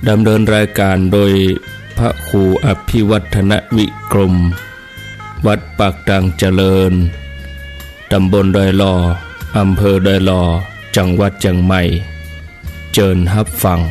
ดำเนินรายการโดยพระครูอภิวัฒนวิกรมวัดปากดังเจริญตำบลดอยหล่ออำเภอดอยหล่อจังหวัดเชียงใหม่เจิญรับฟัง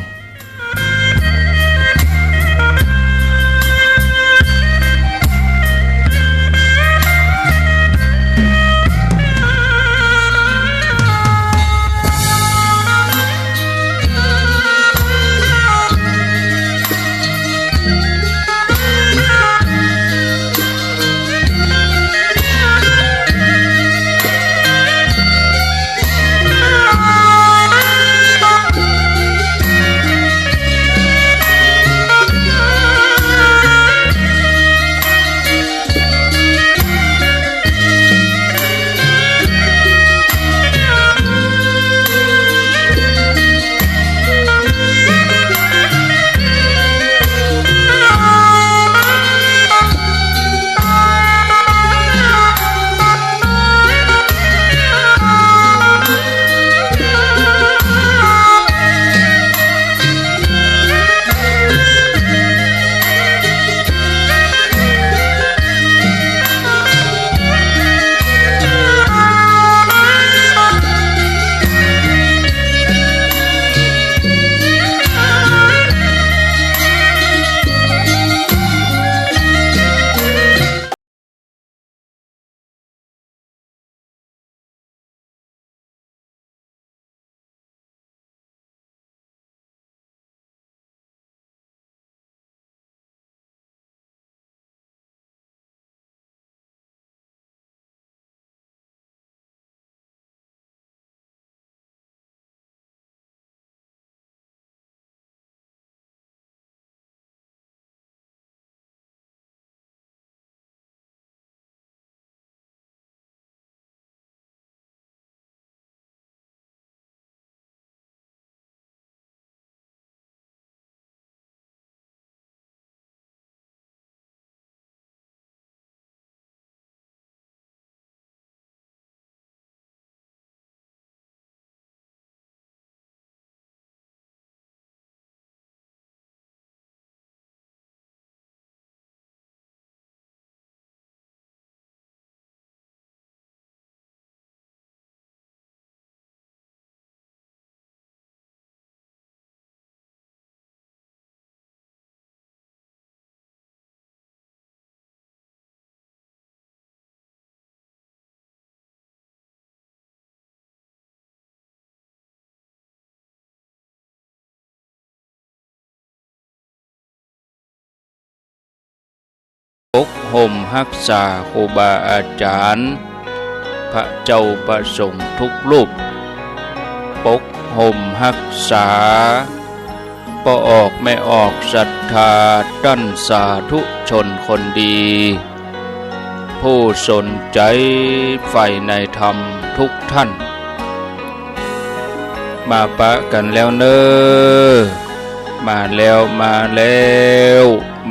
ปกห่มรักษาครูบาอาจารย์พระเจ้าประสงค์ทุกรูปปกห่มรักษาปออกไม่ออกศรัทธาตั้นสาธุชนคนดีผู้สนใจใฝ่ในธรรมทุกท่านมาปะกันแล้วเนอมาแล้วม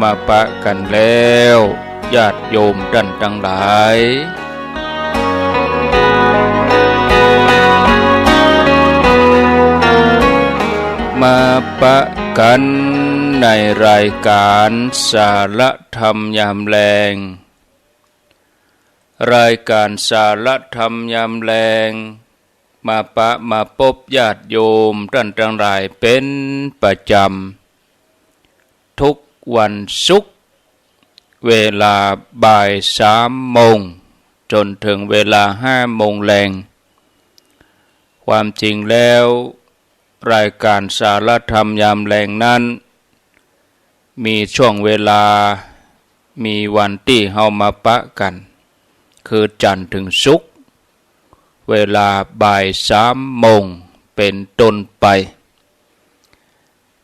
าปะกันแล้วญาติโยมท่านทั้งหลายมาปะกันในรายการสารธรรมยามแลงรายการสารธรรมยามแลงมาปะมาพบญาติโยมท่านทั้งหลายเป็นประจำทุกวันศุกร์เวลาบ่าย3 โมงจนถึงเวลา5 โมงแลงความจริงแล้วรายการสารธรรมยามแลงนั้นมีช่วงเวลามีวันที่เฮามาปะกันคือจันทร์ถึงศุกร์เวลาบ่าย3 โมงเป็นต้นไป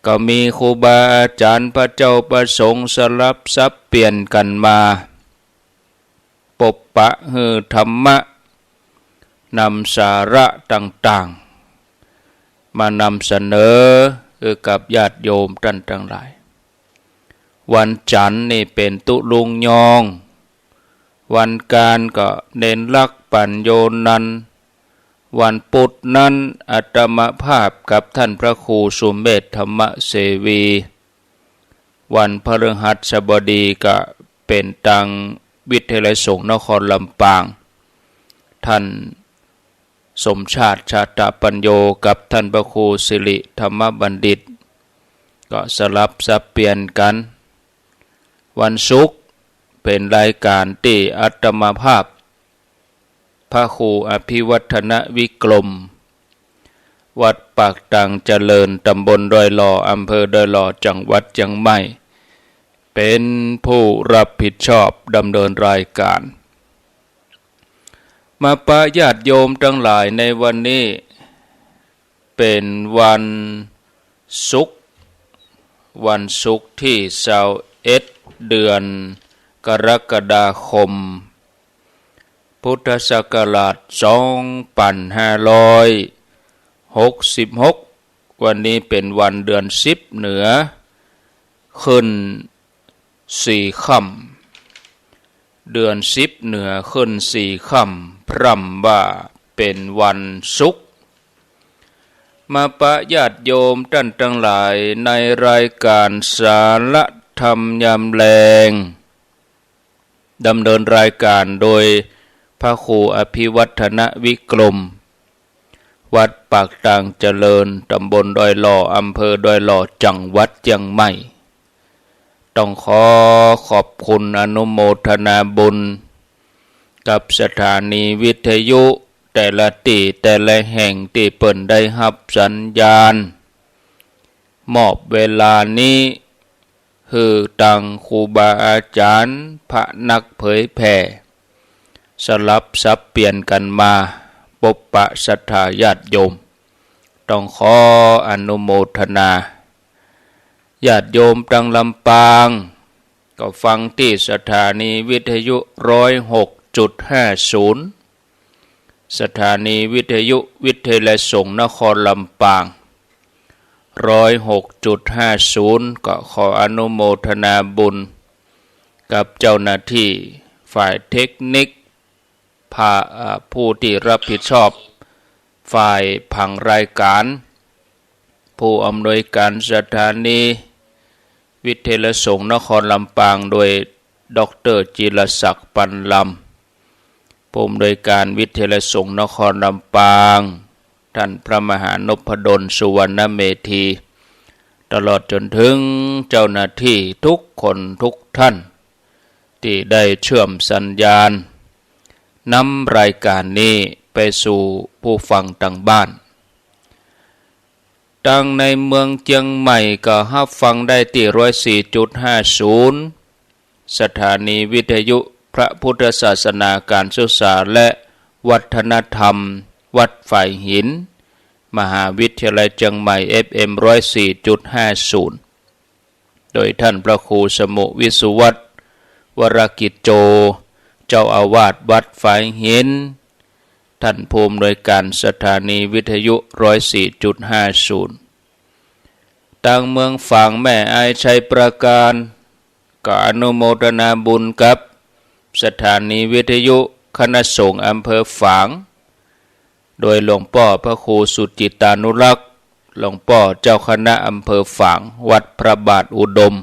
ก็มีครูบาอาจารย์พระเจ้าประสงค์สลับซับเปลี่ยนกันมาปบปะฮือธรรมะนำสาระต่างๆมานำเสนอคือกับญาติโยมท่านทั้งหลายวันจันทร์นี่เป็นตุลุงยองวันการก็เน้นลักปัญโยนัน วันพุธนั้นอาตมาภาพกับท่านพระครูสุเมธธรรมเสวีวันพฤหัสบดีก็เป็นตังวิทยาลัยสงฆ์นครลำปางท่านสมชาติชาตปัญโยกับท่านพระครูสิริธรรมบัณฑิตก็สลับสับเปลี่ยนกันวันศุกร์เป็นรายการที่อาตมาภาพพระครูอภิวัฒนวิกรมวัดปากตังเจริญตำบลดอยหล่ออำเภอดอยหล่อจังหวัดเชียงใหม่เป็นผู้รับผิดชอบดำเนินรายการมาปะญาติโยมทั้งหลายในวันนี้เป็นวันศุกร์ที่21เดือนกรกฎาคมพุทธศักราช2566วันนี้เป็นวันเดือน10เหนือขึ้น4ค่ำเดือน10เหนือขึ้น4ค่ำพร่ำว่าเป็นวันศุกร์มาปะญาติโยมท่านทั้งหลายในรายการสาระธรรมยามแลงดำเนินรายการโดยพระครูอภิวัฒนวิกรมวัดปากตังเจริญตำบลดอยหล่ออำเภอดอยหล่อจังหวัดเชียงใหม่ต้องขอบคุณอนุโมทนาบุญกับสถานีวิทยุแต่ละที่แต่ละแห่งที่เปิ่นได้รับสัญญาณมอบเวลานี้คือตังครูบาอาจารย์พระนักเผยแผ่สลับสับเปลี่ยนกันมาปบปะศรัทธาญาติโยมต้องขออนุโมทนาญาติโยมตังลำปางก็ฟังที่สถานีวิทยุ106.50สถานีวิทยุวิทยาลัยสงฆ์นครลำปาง106.50ก็ขออนุโมทนาบุญกับเจ้าหน้าที่ฝ่ายเทคนิคผู้ที่รับผิดชอบฝ่ายผังรายการผู้อำนวยการสถานีวิทยาลัยสงฆ์นครลำปางโดยดร.จิรศักดิ์ปันลำผู้อำนวยการวิทยาลัยสงฆ์นครลำปางท่านพระมหานพดลสุวรรณเมธีตลอดจนถึงเจ้าหน้าที่ทุกคนทุกท่านที่ได้เชื่อมสัญญาณนำรายการนี้ไปสู่ผู้ฟังทางบ้านดังในเมืองเชียงใหม่ก็รับฟังได้ที่104.50สถานีวิทยุพระพุทธศาสนาการศึกษาและวัฒนธรรมวัดฝ่ายหินมหาวิทยาลัยเชียงใหม่ FM 104.50โดยท่านพระครูสมุวิสุวัฒน์วรกิจโจเจ้าอาวาสวัดฝ่ายหินท่านผู้อำนวยการสถานีวิทยุ104.50ทางเมืองฝางแม่อายชัยประการก็อนุโมทนาบุญกับสถานีวิทยุคณะสงฆ์อำเภอฝางโดยหลวงพ่อพระครูสุจิตานุรักษ์หลวงพ่อเจ้าคณะอำเภอฝางวัดพระบาทอุดม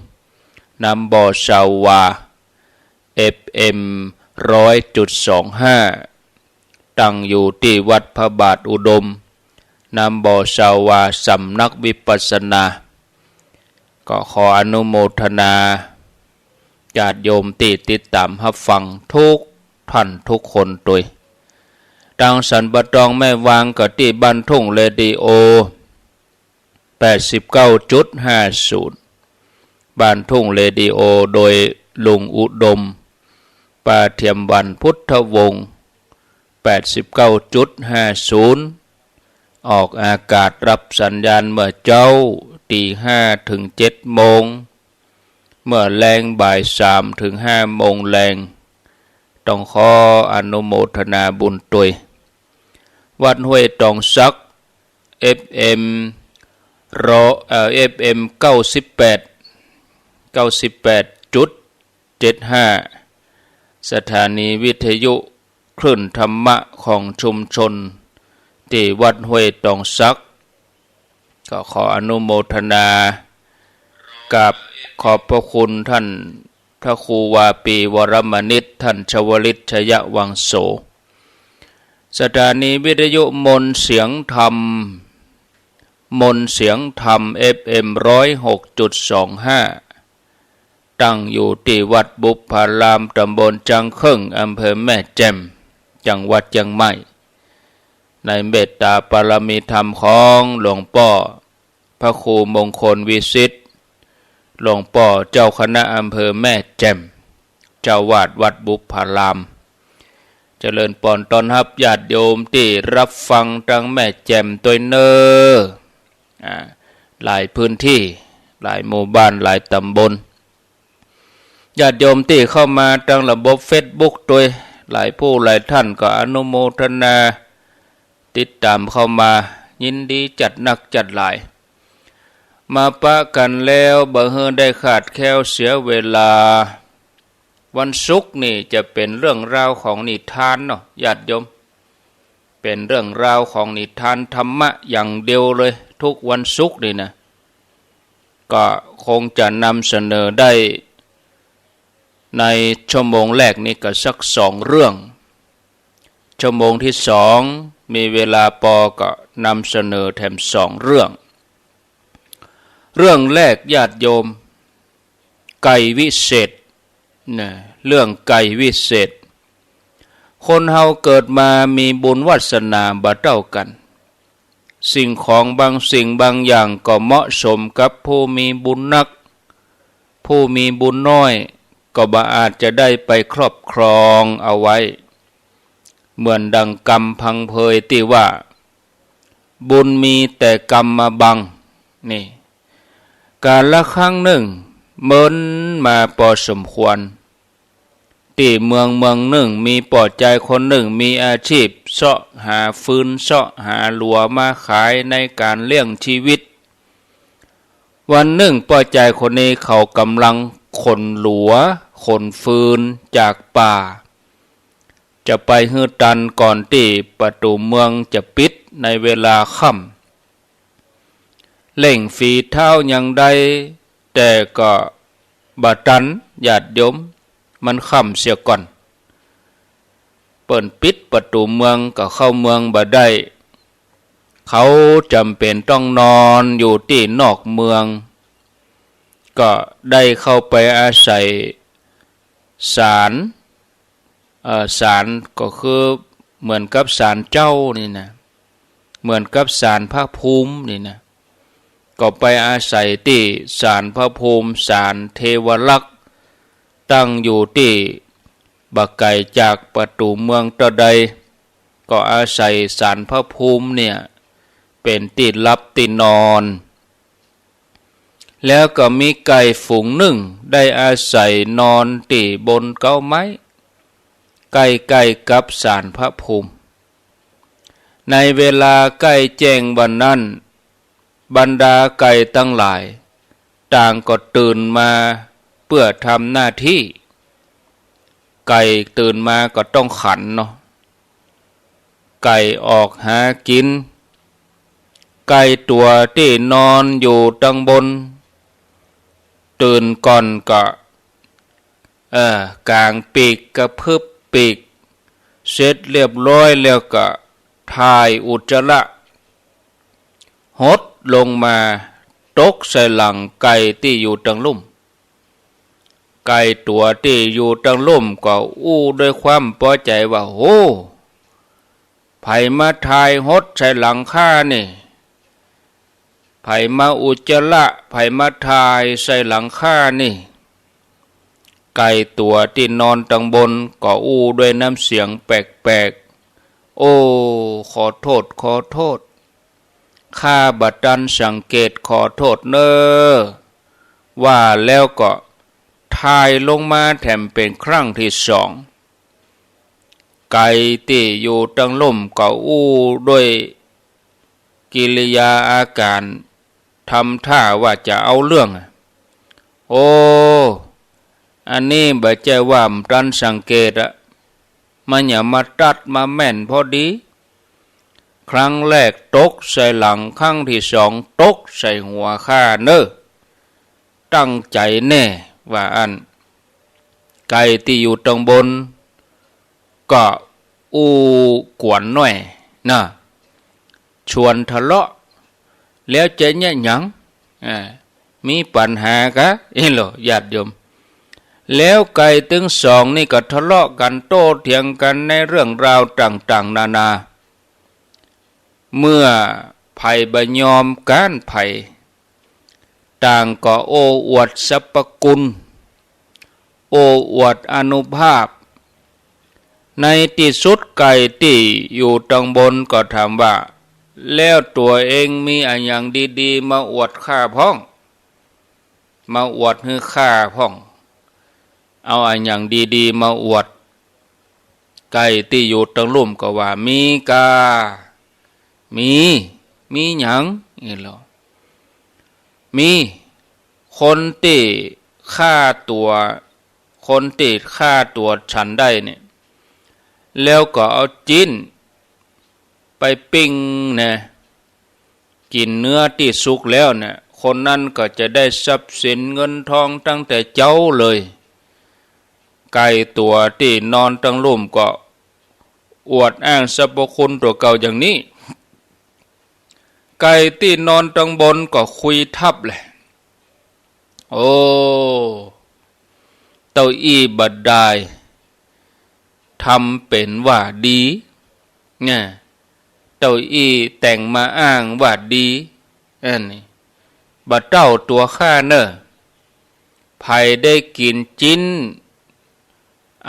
นำบ่อชาววา FM 100.25 ตั้งอยู่ที่วัดพระบาทอุดมนำบ่อชาววาสำนักวิปัสสนาก็ขออนุโมทนาญาติโยมที่ติดตามรับฟังทุกท่านทุกคนโดยดังสันบะตองแม่วางก็ที่บ้านทุ่งเรดิโอ 89.50 บ้านทุ่งเรดิโอโดยลุงอุดมปาเทียมวันพุทธวงศ์ 89.50 ออกอากาศรับสัญญาณเมื่อเจ้าตี5 ถึง 7 โมงเมื่อแรงบ่าย 3 ถึง 5 โมงแรงต้องขออนุโมทนาบุญตุยวัดห้วยตองซัก FM 98.75 สถานีวิทยุคลื่นธรรมะของชุมชน ที่วัดห้วยตองซักก็ขออนุโมทนากับขอบพระคุณท่านพระครูวาปีวรมณิตท่านชวลิตชยวังโสสถานีวิทยุมนต์เสียงธรรมFM 106.25ตั้งอยู่ที่วัดบุพารามตำบลจังครึ่งอำเภอแม่แจ่มจังหวัดเชียงใหม่ในเมตตาปรมีธรรมของหลวงพ่อพระครูมงคลวิสิทธิ์หลวงพ่อเจ้าคณะอำเภอแม่แจ่มเจ้าวาดวัดบุพารามเจริญปอนตอนรับญาติโยมที่รับฟังตั้งแม่แจ่มตัวเนอหลายพื้นที่หลายหมู่บ้านหลายตำบลญาติโยมที่เข้ามาตั้งระบบ Facebook ตัวหลายผู้หลายท่านก็อนุโมทนาติดตามเข้ามายินดีจัดหนักจัดหลายมาปะกันแล้วบ่เฮอได้ขาดแคลวเสียเวลาวันศุกร์นี่จะเป็นเรื่องราวของนิทานเนาะญาติโยมเป็นเรื่องราวของนิทานธรรมะอย่างเดียวเลยทุกวันศุกร์นี่นะก็คงจะนำเสนอได้ในชั่วโมงแรกนี่ก็สัก2 เรื่องชั่วโมงที่2มีเวลาพอก็นำเสนอแถม2 เรื่องแรกญาติโยมไก่วิเศษนะเรื่องไก่วิเศษคนเฮาเกิดมามีบุญวาสนาบ่เท่ากันสิ่งของบางสิ่งบางอย่างก็เหมาะสมกับผู้มีบุญนักผู้มีบุญน้อยก็บ่อาจจะได้ไปครอบครองเอาไว้เหมือนดังกรรมพังเพยที่ว่าบุญมีแต่กรรมมาบังนี่กาลละครั้งหนึ่งเมินมาพอสมควรที่เมืองหนึ่งมีปอดใจคนหนึ่งมีอาชีพเสาะหาฟืนเสาะหาหลัวมาขายในการเลี้ยงชีวิตวันหนึ่งปอดใจคนนี้เขากำลังขนหลัวขนฟืนจากป่าจะไปฮือตันก่อนที่ประตูเมืองจะปิดในเวลาค่ำเล่งฝีเท้ายังได้แต่ก็บ่ทันญาติโยมมันค่ำเสียก่อนเปิดปิดประตูเมืองก็เข้าเมืองบ่ได้เขาจำเป็นต้องนอนอยู่ที่นอกเมืองก็ได้เข้าไปอาศัยศาลก็คือเหมือนกับศาลเจ้านี่นะเหมือนกับศาลพระภูมินี่นะก็ไปอาศัยที่ศาลพระภูมิศาลเทวลักษณ์ตั้งอยู่ที่บักไก่จากประตูเมืองตะใดก็อาศัยศาลพระภูมิเนี่ยเป็นที่ลับที่นอนแล้วก็มีไก่ฝูงหนึ่งได้อาศัยนอนที่บนเก้าไม้ใกล้ๆกับศาลพระภูมิในเวลาใกล้แจ้งวันนั้นบรรดาไก่ทั้งหลายต่างก็ตื่นมาเพื่อทำหน้าที่ไก่ตื่นมาก็ต้องขันเนาะไก่ออกหากินไก่ตัวที่นอนอยู่ตั้งบนตื่นก่อนก็กลางปีกกระพึบปีกเสร็จเรียบร้อยแล้วก็ถ่ายอุจจาระหดลงมาตกใส่หลังไก่ที่อยู่ตั้งลุ่มไก่ตัวที่อยู่ตั้งลุ่มก็อู้ด้วยความพอใจว่าโอ้ไผมาถ่ายหดใส่หลังข้านี่ไผมาอุจจาระไผมาถ่ายใส่หลังข้านี่ไก่ตัวที่นอนตั้งบนก็อู้ด้วยน้ำเสียงแปลกๆโอ้ขอโทษข้าบัดดันสังเกตขอโทษเนอว่าแล้วก็ทายลงมาแถมเป็นครั้งที่2ไก่ที่อยู่ตั้งล่มก็อู้ด้วยกิริยาอาการทำท่าว่าจะเอาเรื่องโอ้อันนี้บ่ใจว่าดันสังเกตมันอย่ามาตัดมาแม่นพอดี ครั้งแรกตกใส่หลังครั้งที่สองตกใส่หัวข้าเนอตั้งใจแน่ว่าอันไก่ที่อยู่ตรงบนก็อู้กวนหน่อยนะชวนทะเลาะแล้วจะเนี่ยหยังมีปัญหากะเหรอญาติโยมแล้วไก่ถึงสองนี่ก็ทะเลาะกันโต้เถียงกันในเรื่องราวต่างๆนานาเมื่อไผ่บยอมการไผ่ต่างก็โอ้อวดสรรพคุณโอ้อวดอานุภาพในที่สุดไก่ที่อยู่ตรงบนก็ถามว่าแล้วตัวเองมีอะไรอย่างดีๆมาอวดข้าพ้องมาอวดให้ข้าพ้องเอาอะไรอย่างดีๆมาอวดไก่ที่อยู่ตรงลุ่มก็ว่ามีกามีหยังนี่หรอมีคนที่ฆ่าตัวคนที่ฆ่าตัวฉันได้เนี่ยแล้วก็เอาจิ้นไปปิ้งเนี่ยกินเนื้อที่สุกแล้วเนี่ยคนนั้นก็จะได้ทรัพย์สินเงินทองตั้งแต่เจ้าเลยไก่ตัวที่นอนตั้งลุ่มก็อวดอ้างสรรพคุณตัวเก่าอย่างนี้ไก่ที่นอนตั้งบนก็คุยทับเลยโอ้เต้าอี้บัดดายทำเป็นว่าดีเนี่ยเต้าอี้แต่งมาอ้างว่าดีอันนี้บัดเต้าตัวข้าเนอะไผ่ได้กินจิ้น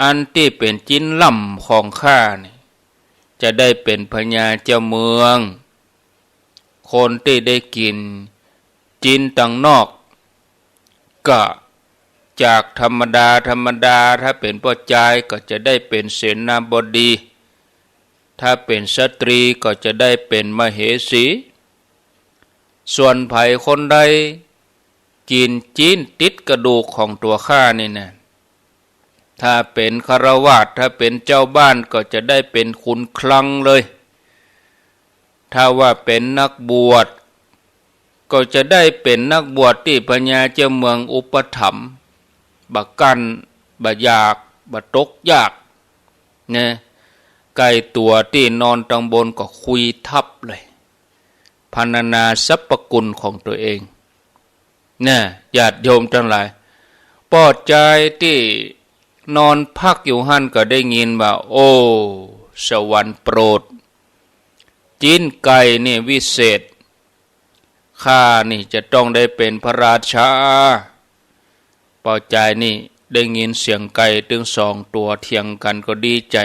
อันที่เป็นจิ้นล่ำของข้านี่จะได้เป็นพญาเจ้าเมืองคนที่ได้กินจิ้นต่างนอกก็จากธรรมดาถ้าเป็นพ่อชายก็จะได้เป็นเสนาบดีถ้าเป็นสตรีก็จะได้เป็นมเหสีส่วนไผ่คนใดกินจิ้นติดกระดูกของตัวข้านี่นะถ้าเป็นฆราวาสถ้าเป็นเจ้าบ้านก็จะได้เป็นขุนคลังเลยถ้าว่าเป็นนักบวชก็จะได้เป็นนักบวชที่พญาเจ้าเมืองอุปถัมภ์บักกันบักยากบักตกยากเนี่ยไก่ตัวที่นอนตรงบนก็คุยทับเลยพรรณนาสรรพคุณของตัวเองเนี่ยญาติโยมทั้งหลายปอดใจที่นอนพักอยู่หั่นก็ได้ยินว่าโอ้สวรรค์โปรดจิ้นไก่นี่วิเศษข้านี่จะต้องได้เป็นพระราชาปอดใจนี่ได้ยินเสียงไก่ถึงสองตัวเถียงกันก็ดีใจ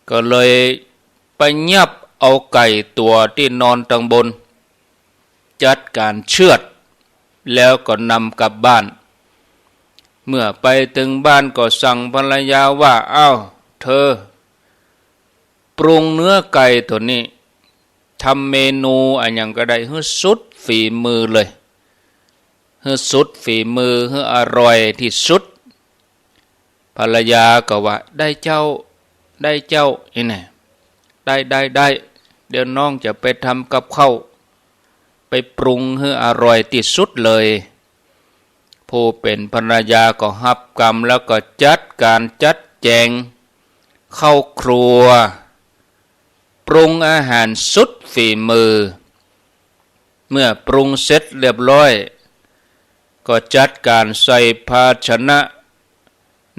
ก็เลยไปยับเอาไก่ตัวที่นอนตรงบนจัดการเชือดแล้วก็นำกลับบ้านเมื่อไปถึงบ้านก็สั่งภรรยาว่าอ้าวเธอปรุงเนื้อไก่ตัวนี้ทำเมนูอะไรอย่างก็ได้ให้สุดฝีมือเลยให้สุดฝีมือให้อร่อยที่สุดภรรยาก็ว่าได้เจ้านี่ไงได้เดี๋ยวน้องจะไปทำกับข้าวไปปรุงให้อร่อยที่สุดเลยผู้เป็นภรรยาก็หับกรรมแล้วก็จัดการจัดแจงเข้าครัวปรุงอาหารสุดฝีมือเมื่อปรุงเสร็จเรียบร้อยก็จัดการใส่ภาชนะ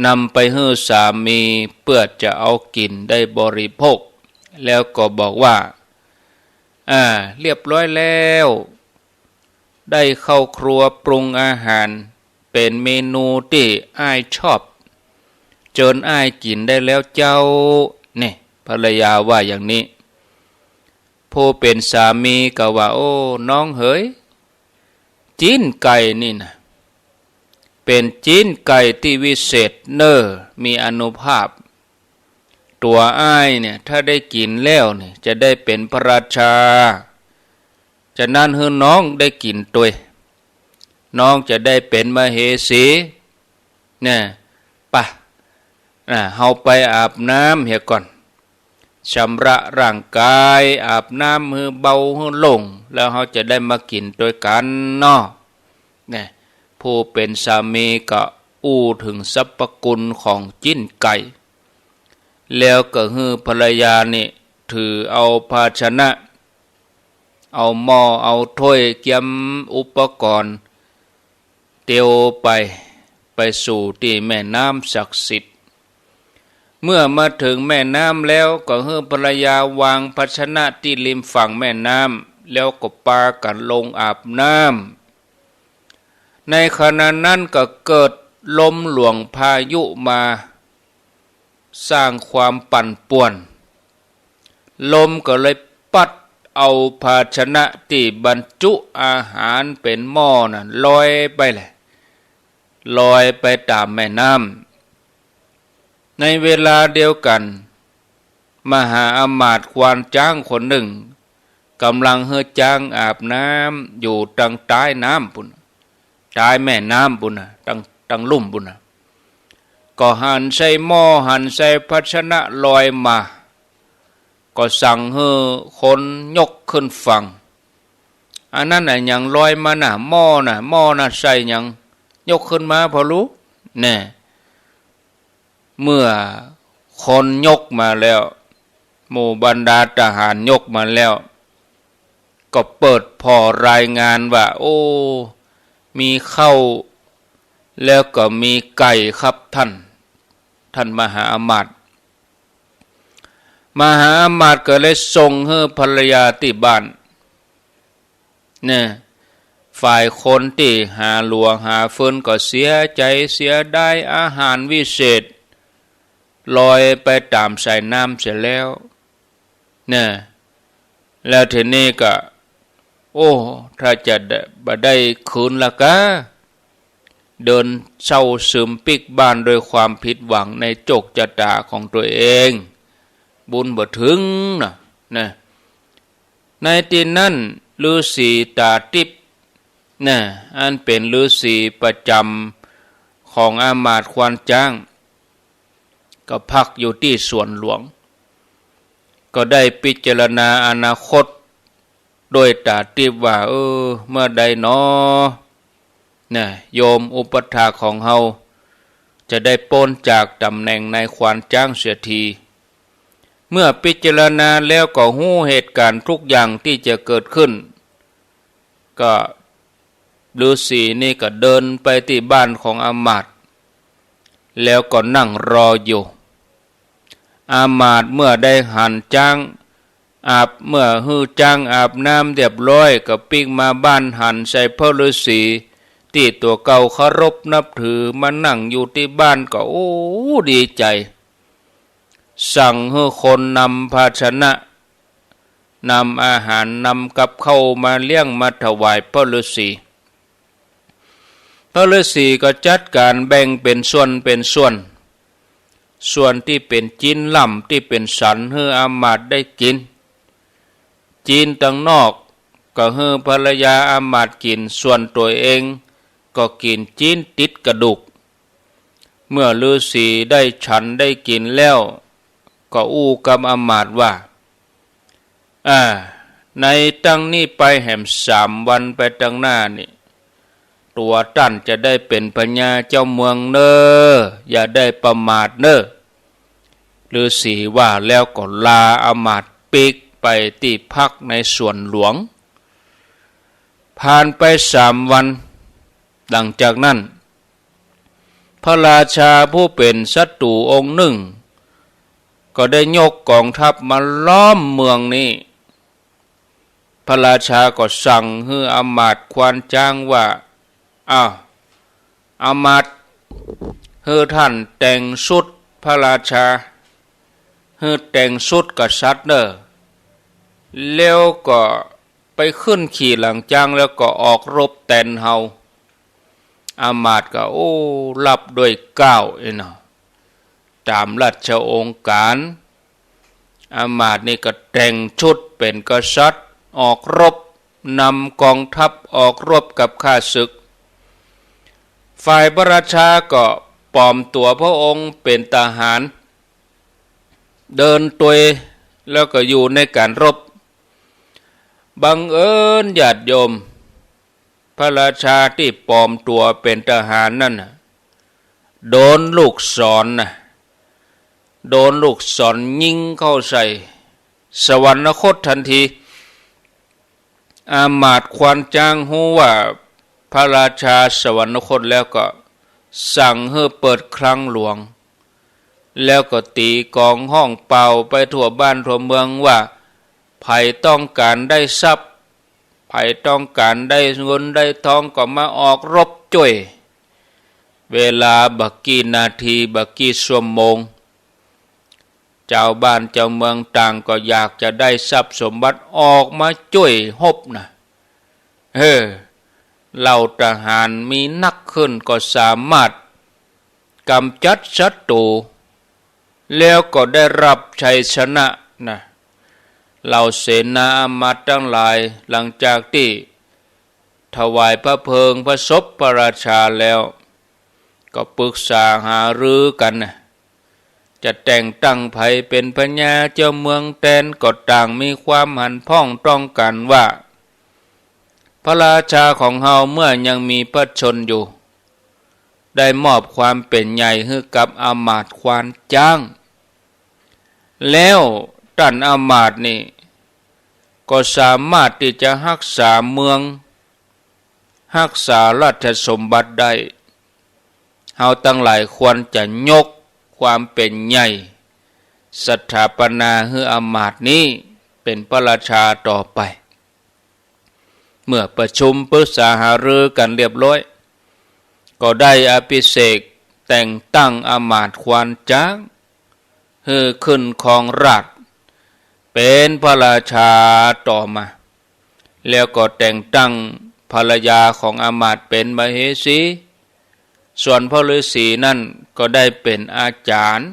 นำไปให้สามีเพื่อจะเอากินได้บริโภคแล้วก็บอกว่าเรียบร้อยแล้วได้เข้าครัวปรุงอาหารเป็นเมนูที่อ้ายชอบเจิญอ้ายกินได้แล้วเจ้าเนี่ยภรรยาว่าอย่างนี้ผู้เป็นสามีก็ว่าโอ้น้องเอ๋ยจิ้นไก่นี่นะเป็นจิ้นไก่ที่วิเศษเนอมีอานุภาพตัวอ้ายเนี่ยถ้าได้กินแล้วเนี่ยจะได้เป็นพระราชาจะนั่นให้น้องได้กินตัวน้องจะได้เป็นมเหสีเนี่ยปะเฮาไปอาบน้ำเหี่ยก่อน ชำระร่างกายอาบน้ำมือเบามือลงแล้วเขาจะได้มากินด้วยกันเนาะเนี่ยผู้เป็นสามีก็อู้ถึงสรรพคุณของจิ้นไก่แล้วก็ฮือภรรยานี่ถือเอาภาชนะเอาหม้อเอาถ้วยเกียมอุปกรณ์เตียวไปสู่ที่แม่น้ำศักดิ์สิทธิ์เมื่อมาถึงแม่น้ำแล้วก็ให้ภรรยาวางภาชนะที่ริมฝั่งแม่น้ำแล้วก็ปากันลงอาบน้ำในขณะนั้นก็เกิดลมหลวงพายุมาสร้างความปั่นป่วนลมก็เลยปัดเอาภาชนะที่บรรจุอาหารเป็นหม้อน่ะลอยไปเลยลอยไปตามแม่น้ำในเวลาเดียวกันมหาอมาตย์ควานจ้างคนหนึ่งกำลังเฮือจ้างอาบน้ำอยู่ทางใต้น้ำปุ่นใต้แม่น้ำปุ่นทางลุ่มปุ่นก็หันใส่หม้อหันใส่ภาชนะลอยมาก็สั่งให้คนยกขึ้นฝั่งอันนั้นน่ะยังลอยมาน่ะหม้อน่ะใส่ยังยกขึ้นมาพอรู้แน่เมื่อคนยกมาแล้วหมู่บรรดาทหารยกมาแล้วก็เปิดพอรายงานว่าโอ้มีข้าวแล้วก็มีไก่ครับท่านมหาอมาตย์ก็เลยส่งให้ภรรยาที่บ้านเนี่ยฝ่ายคนที่หาหลวงหาเฟินก็เสียใจเสียได้อาหารวิเศษลอยไปตามสายน้ำเสียแล้วเนี่ยแล้วทีนี้ก็โอ้ถ้าจะได้คืนละก็เดินเศร้าซึมปิกบ้านโดยความผิดหวังในโจกชะตาของตัวเองบุญบ่ถึงนะในที่นั้นฤาษีตาทิพย์อันเป็นฤาษีประจำของอามาตย์ควานจ้างก็พักอยู่ที่สวนหลวงก็ได้พิจารณาอนาคตโดยตาทิพย์ว่าเมื่อใดเนาะโยมอุปถาของเฮาจะได้พ้นจากตำแหน่งนายควานจ้างเสียทีเมื่อพิจารณาแล้วก็หู้เหตุการณ์ทุกอย่างที่จะเกิดขึ้นก็ฤาษีนี่ก็เดินไปที่บ้านของอามาตย์แล้วก็นั่งรออยู่อามาตย์เมื่อได้หันจ้างเมื่อฮื้อจ้างอาบน้ำเรียบร้อยก็ปิ้งมาบ้านหันใส่พระฤาษีที่ตัวเก่าเคารพนับถือมานั่งอยู่ที่บ้านก็โอ้ดีใจสั่งให้คนนำภาชนะนำอาหารนำกับข้าวมาเลี้ยงมาถวายพระฤาษีก็จัดการแบ่งเป็นส่วนส่วนที่เป็นจีนล่ำที่เป็นสันให้อามาตย์ได้กินจีนตั้งนอกก็ให้ภรรยาอามาตย์กินส่วนตัวเองก็กินจีนติดกระดูกเมื่อฤาษีได้ฉันได้กินแล้วก็อู้กับอามาตย์ว่าในตั้งนี้ไปแห่ม3 วันไปตั้งหน้านี่ตัวท่านจะได้เป็นพญาเจ้าเมืองเนออย่าได้ประมาทเนอฤาษีว่าแล้วก็ลาอามาตย์ปีกไปที่พักในสวนหลวงผ่านไป3 วันดังจากนั้นพระราชาผู้เป็นศัตรูองค์หนึ่งก็ได้ยกกองทัพมาล้อมเมืองนี้พระราชาก็สั่งให้อามาตย์ควานจ้างว่าอามาตย์ให้ท่านแต่งชุดพระราชาให้แต่งชุดกษัตริย์เนอะแล้วก็ไปขึ้นขี่หลังจ้างแล้วก็ออกรบแตนเฮาอามาตย์ก็รับด้วยเกล้าตามราชองค์การอามาตย์นี่ก็แต่งชุดเป็นกษัตริย์ออกรบนำกองทัพออกรบกับข้าศึกฝ่ายพระราชาก็ปลอมตัวพระองค์เป็นทหารเดินตัว แล้วก็อยู่ในการรบบังเอิญญาติโยมพระราชาที่ปลอมตัวเป็นทหารนั่นโดนลูกศรโดนลูกศรยิงเข้าใส่สวรรคตทันทีอามาตย์ควานจางฮู้ว่าพระราชาสวรรคตแล้วก็สั่งให้เปิดคลังหลวงแล้วก็ตีกองห้องเป่าไปทั่วบ้านทั่วเมืองว่าไผต้องการได้ทรัพย์ไผต้องการได้เงินได้ทองก็มาออกรบจ่วยเวลาบักกี่นาทีบักกี่ชั่วโมงเจ้าบ้านเจ้าเมืองต่างก็อยากจะได้ทรัพย์สมบัติออกมาจ่วยฮบนะเหล่าทหารมีนักขึ้นก็สามารถกำจัดศัตรูแล้วก็ได้รับชัยชนะนะเหล่าเสนาอามาตย์ทั้งหลายหลังจากที่ถวายพระเพลิงพระศพพระราชาแล้วก็ปรึกษาหารือกันนะจะแต่งตั้งไผเป็นพญาเจ้าเมืองแตนก็ต่างมีความหันพ้องต้องกันว่าพระราชาของเฮาเมื่อยังมีพระชนอยู่ได้มอบความเป็นใหญ่ให้กับอามาตย์ควานจ้างแล้วท่านอามาตย์นี่ก็สามารถที่จะรักษาเมืองรักษาราชสมบัติได้เฮาตั้งหลายควรจะยกความเป็นใหญ่สถาปนาให้อามาตย์นี้เป็นพระราชาต่อไปเมื่อประชุมปรึกษาหารือกันเรียบร้อยก็ได้อภิเษกแต่งตั้งอามาตย์ควานจ้างให้ขึ้นครองราชย์เป็นพระราชาต่อมาแล้วก็แต่งตั้งภรรยาของอามาตย์เป็นมเหสีส่วนพระฤาษีนั่นก็ได้เป็นอาจารย์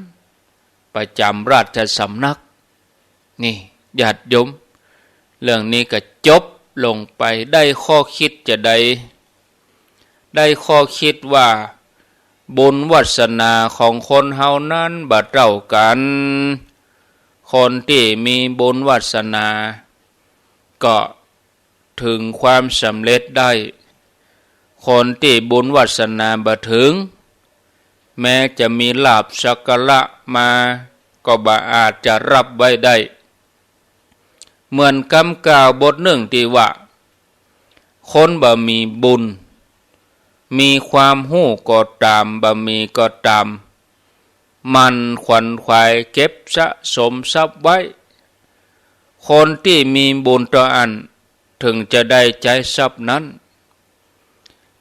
ประจำราชสำนักนี่ญาติโยมเรื่องนี้ก็จบลงไปได้ข้อคิดจะได้ข้อคิดว่าบุญวาสนาของคนเฮานั้นบ่เท่ากันคนที่มีบุญวาสนาก็ถึงความสำเร็จได้คนที่บุญวาสนาบ่ถึงแม้จะมีลาภสักการะมาก็บ่อาจจะรับไว้ได้เหมือนคำกล่าวบทหนึ่งที่ว่าคนบ่มีบุญมีความหู้ก็ตามบ่มีก็ตามมันขวัญขวายเก็บสะสมทรัพย์ไว้คนที่มีบุญต่ออันถึงจะได้ใจทรัพย์นั้น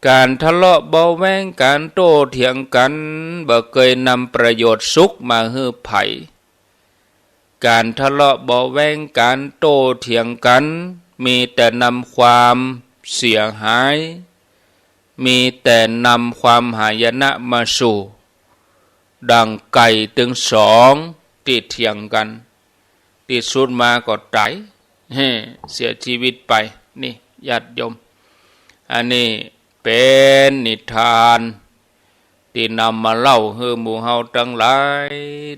การทะเลาะเบาแวงการโต้เถียงกันบ่เคยนำประโยชน์สุขมาให้ไผการทะเลาะเบาแวงการโต้เถียงกันมีแต่นำความเสียหายมีแต่นำความหายนะมาสู่ดังไก่ถึงสองที่เถียงกันที่สุดมาก็ตายเสียชีวิตไปนี่ญาติโยมอันนี้เป็นนิทานที่นำมาเล่าให้หมู่เฮาทั้งหลาย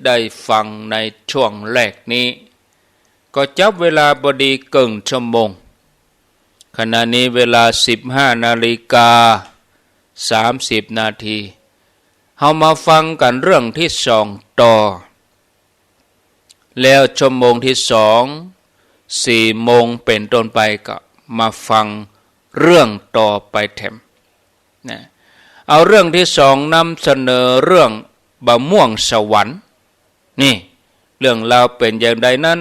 ได้ฟังในช่วงแรกนี้ก็จับเวลาพอดีเกินชั่วโมงขณะนี้เวลา 15:30 นาทีเฮามาฟังกันเรื่องที่สองต่อแล้วชั่วโมงที่สอง4 โมงเป็นต้นไปก็มาฟังเรื่องต่อไปแถมนะเอาเรื่องที่สองนำเสนอเรื่องบะม่วงสวรรค์นี่เรื่องราวเป็นอย่างไรนั้น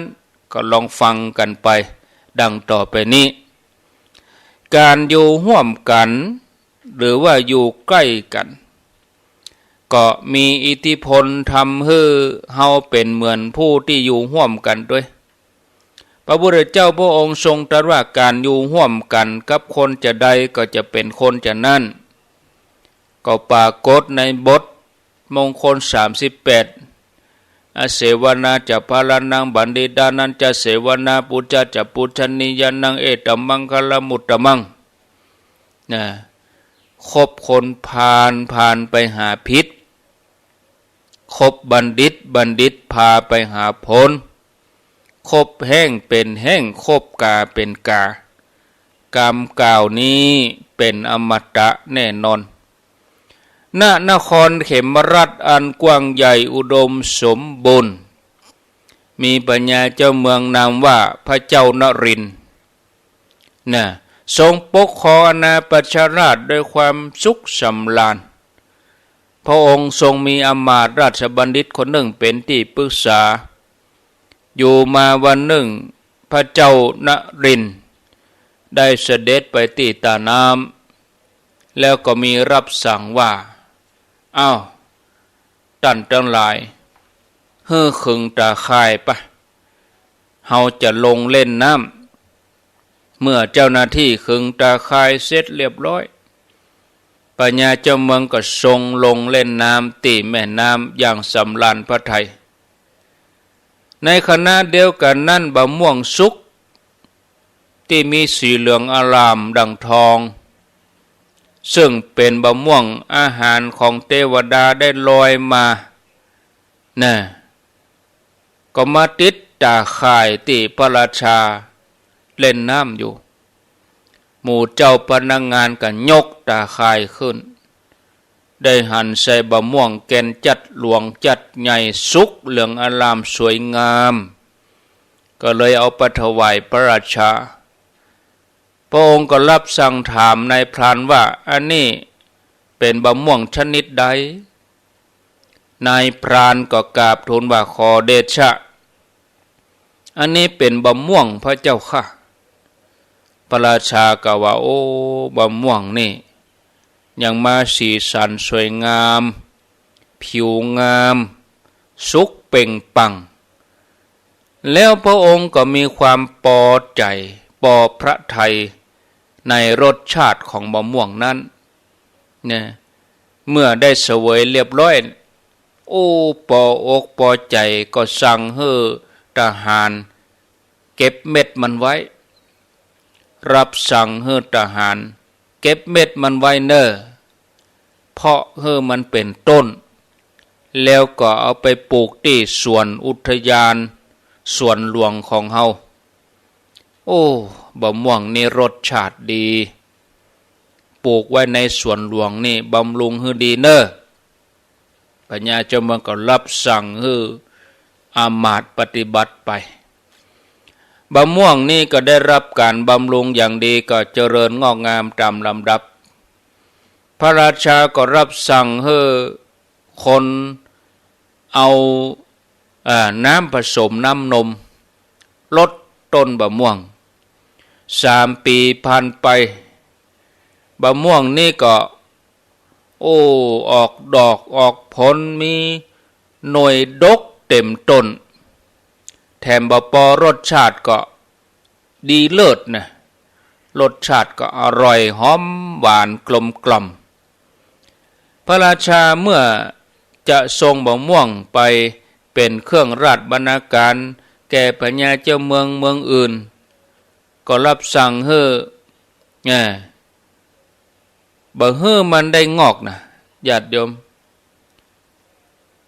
ก็ลองฟังกันไปดังต่อไปนี้การอยู่ร่วมกันหรือว่าอยู่ใกล้กันก็มีอิทธิพลทำให้เฮาเป็นเหมือนผู้ที่อยู่ร่วมกันด้วยพระพุทธเจ้าพระองค์ทรงตรัสว่าการอยู่ร่วมกันกับคนจะใดก็จะเป็นคนจะนั่นก็ปรากฏในบทมงคล38อเสวนาจะพาลานังบัณฑิตานันจะเสวนาปุจจจะปุชนิยานังเอตมังคลมุตตมังนะคบคนพาลไปหาพิษคบบัณฑิตพาไปหาผล คบแห้งเป็นแห้งคบกาเป็นกากรรมกล่าวนี้เป็นอมตะแน่นอนณนครเขมรัฐอันกว้างใหญ่อุดมสมบูรณ์มีปัญญาเจ้าเมืองนามว่าพระเจ้านรินทร์ทรงปกครองอาณาประชาราษฎร์ด้วยความสุขสำราญพระองค์ทรงมีอมาตย์ราชบัณฑิตคนหนึ่งเป็นที่ปรึกษาอยู่มาวันหนึ่งพระเจ้านรินทร์ได้เสด็จไปที่ตาน้ำแล้วก็มีรับสั่งว่าอ้าวท่านทั้งหลายเฮ่อขึงตาข่ายปะเฮาจะลงเล่นน้ำเมื่อเจ้าหน้าที่ขึงตาข่ายเสร็จเรียบร้อยปัญญาเจ้าเมืองก็ทรงลงเล่นน้ำตีแม่น้ำอย่างสำราญพระทัยในขณะเดียวกันนั้นบะม่วงสุกที่มีสีเหลืองอารามดังทองซึ่งเป็นบะม่วงอาหารของเทวดาได้ลอยมาก็มาติดตาข่ายที่พระราชาเล่นน้ำอยู่หมู่เจ้าพนักงานก็ยกตาข่ายขึ้นได้หั่นใส่บะม่วงแกนจัดหลวงจัดใหญ่สุกเหลืองอารามสวยงามก็เลยเอาไปถวายพระราชาพระองค์ก็รับสั่งถามนายพรานว่าอันนี้เป็นบะม่วงชนิดใดนายพรานก็กราบทูลว่าขอเดชะอันนี้เป็นบะม่วงพระเจ้าค่ะพระราชาก็ว่าโอ้บะม่วงนี่ยังมาสีสันสวยงามผิวงามสุกเป่งปังแล้วพระองค์ก็มีความพอใจพอพระทัยในรสชาติของบะม่วงนั้นเมื่อได้เสวยเรียบร้อยโอ้พออกพอใจก็สั่งให้ทหารเก็บเม็ดมันไว้รับสั่งให้ทหารเก็บเม็ดมันไว้เพราะมันเป็นต้นแล้วก็เอาไปปลูกที่สวนอุทยานสวนหลวงของเฮาโอ้บะม่วงนี่รสชาติดีปลูกไว้ในสวนหลวงนี่บำรุงให้ดีปัญญาเจ้าเมืองก็รับสั่งให้อามาตย์ปฏิบัติไปบะม่วงนี่ก็ได้รับการบำรุงอย่างดีก็เจริญงอกงามตามลำดับพระราชาก็รับสั่งให้คนเอาน้ำผสมน้ำนมลดต้นบะม่วง3 ปีผ่านไปบะม่วงนี่ก็ออกดอกออกผลมีหน่วยดกเต็มต้นแถมบะปอรสชาติก็ดีเลิศรสชาติก็อร่อยหอมหวานกลมกล่อมพระราชาเมื่อจะทรงบะม่วงไปเป็นเครื่องราชบรรณาการแก่พญาเจ้าเมืองอื่นก็รับสั่งให้บ่มันได้งอกญาติโยม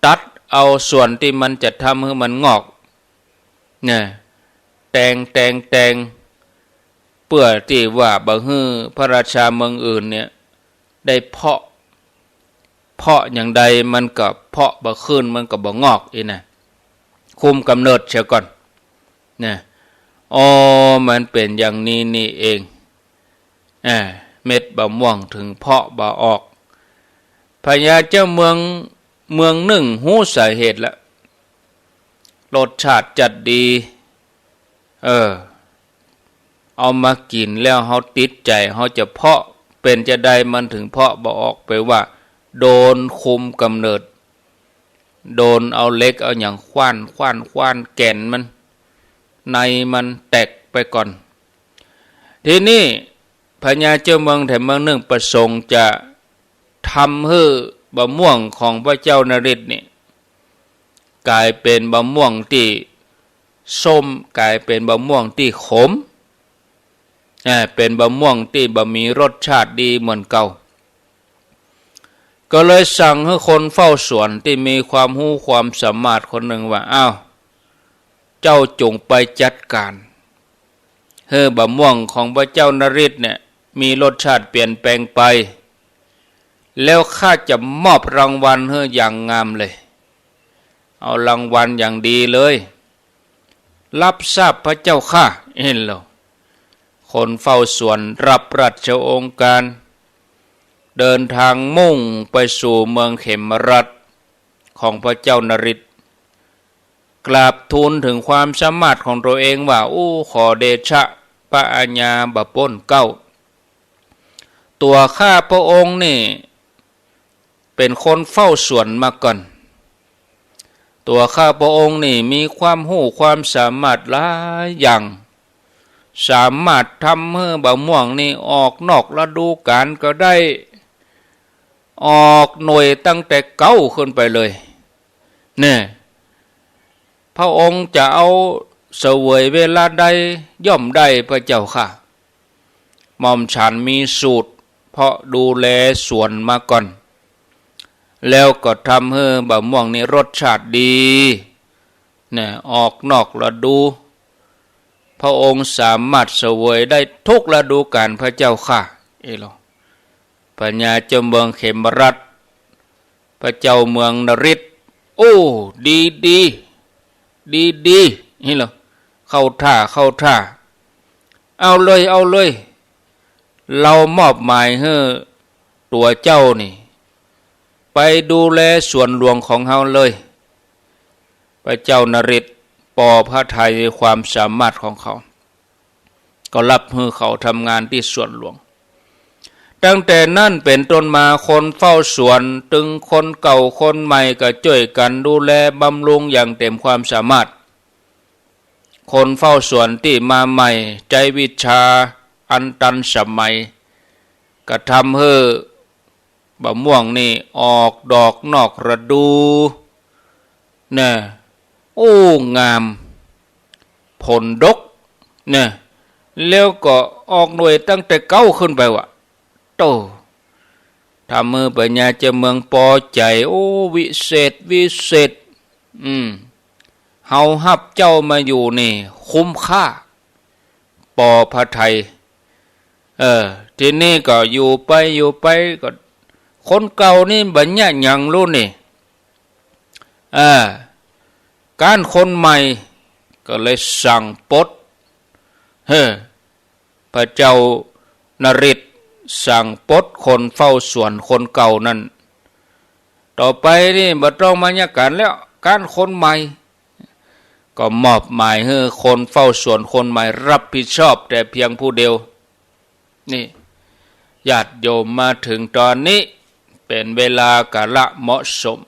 ตัดเอาส่วนที่มันจะทำให้มันงอกแต่งเพื่อที่ว่าบ่พระราชาเมืองอื่นเนี่ยได้เพาะอย่างใดมันก็เพาะบ่ขึ้นมันก็บ่งอกคุมกำเนิดเสียก่อนมันเป็นอย่างนี้นี่เองเม็ดบะม่วงถึงเพาะบ่ออกพญาเจ้าเมืองหนึ่งหู้สาเหตุละรสชาติจัดดีเอามากินแล้วเฮาติดใจเฮาจะเพาะเป็นจะได้มันถึงเพาะบ่ออกไปว่าโดนคุมกำเนิดโดนเอาเล็กเอาอย่างคว้านแก่นมันในมันแตกไปก่อนทีนี้พญาเจ้าเมืองแถมเมืองหนึ่งประสงค์จะทำให้บะม่วงของพระเจ้านฤทธิ์นี่กลายเป็นบะม่วงที่ส้มกลายเป็นบะม่วงที่ขมเป็นบะม่วงที่บะมีรสชาติดีเหมือนเก่าก็เลยสั่งให้คนเฝ้าสวนที่มีความรู้ความสามารถคนหนึ่งว่าอ้าว เจ้าจงไปจัดการบะม่วงของพระเจ้านฤทธิ์เนี่ยมีรสชาติเปลี่ยนแปลงไปแล้วข้าจะมอบรางวัลอย่างงามเลยเอารางวัลอย่างดีเลยรับทราบพระเจ้าข้าเห็นแล้วคนเฝ้าสวนรับราชโองการเดินทางมุ่งไปสู่เมืองเขมรัฐของพระเจ้านฤทธิ์กราบทูลถึงความสามารถของตัวเองว่าขอเดชะพระอาญาบะป้นเก้าตัวข้าพระองค์นี่เป็นคนเฝ้าสวนมาก่อนตัวข้าพระองค์นี่มีความรู้ความสามารถหลายอย่างสามารถทำให้บะม่วงนี่ออกนอกฤดูกาลก็ได้ออกหน่วยตั้งแต่เก้าขึ้นไปเลยเนี่ยพระองค์จะเอาเสวยเวลาใดย่อมได้พระเจ้าค่ะหม่อมฉันมีสูตรเพราะดูแลสวนมาก่อนแล้วก็ทำให้บะม่วงนี้รสชาติดีเนี่ยออกนอกฤดูพระองค์สามารถเสวยได้ทุกฤดูกาลพระเจ้าค่ะพญาเจ้าเมืองเขมรัฐพระเจ้าเมืองนฤทธิ์ดีนี่เหรอเข้าท่าเอาเลยเรามอบหมายให้ตัวเจ้านี่ไปดูแลส่วนหลวงของเฮาเลยพระเจ้านฤทธิ์ปอพระทัยในความสามารถของเขาก็รับให้เขาทำงานที่ส่วนหลวงตั้งแต่นั้นเป็นต้นมาคนเฝ้าสวนถึงคนเก่าคนใหม่ก็ช่วยกันดูแลบำรุงอย่างเต็มความสามารถคนเฝ้าสวนที่มาใหม่ใจวิชาอันตันสมัยก็ทำให้บะม่วงนี่ออกดอกนอกฤดูเนี่ยงามผลดกเนี่ยแล้วก็ออกหน่วยตั้งแต่เก้าขึ้นไปวะโตทำมือปัญญาจะเมืองปอใจวิเศษเฮาฮับเจ้ามาอยู่นี่คุ้มค่าปอพระไทยทีนี้ก็อยู่ไปก็คนเก่านี่บัญญัติยังรู้นี่การคนใหม่ก็เลยสั่งปลดพระเจ้านฤทธิ์สั่งปลดคนเฝ้าสวนคนเก่านั่นต่อไปนี่บ่ต้องมาญาการแล้วการคนใหม่ก็มอบหมายให้คนเฝ้าสวนคนใหม่รับผิดชอบแต่เพียงผู้เดียวนี่ญาติโยมมาถึงตอนนี้เป็นเวลากาละเหมาะสม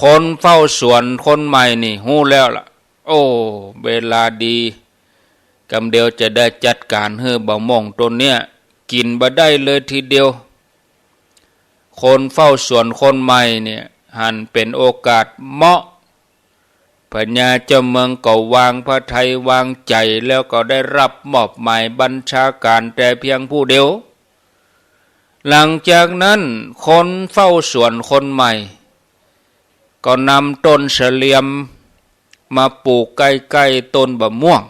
คนเฝ้าสวนคนใหม่นี่ฮู้แล้วล่ะเวลาดีกำเดียวจะได้จัดการให้บะม่วงต้นเนี้ยกินบ่ได้เลยทีเดียวคนเฝ้าสวนคนใหม่เนี่ยหันเป็นโอกาสเหมาะพญาเจ้าเมืองก็วางพระทัยวางใจแล้วก็ได้รับมอบหมายบัญชาการแต่เพียงผู้เดียวหลังจากนั้นคนเฝ้าสวนคนใหม่ก็นำต้นเสลียมมาปลูกใกล้ๆต้นบะม่วง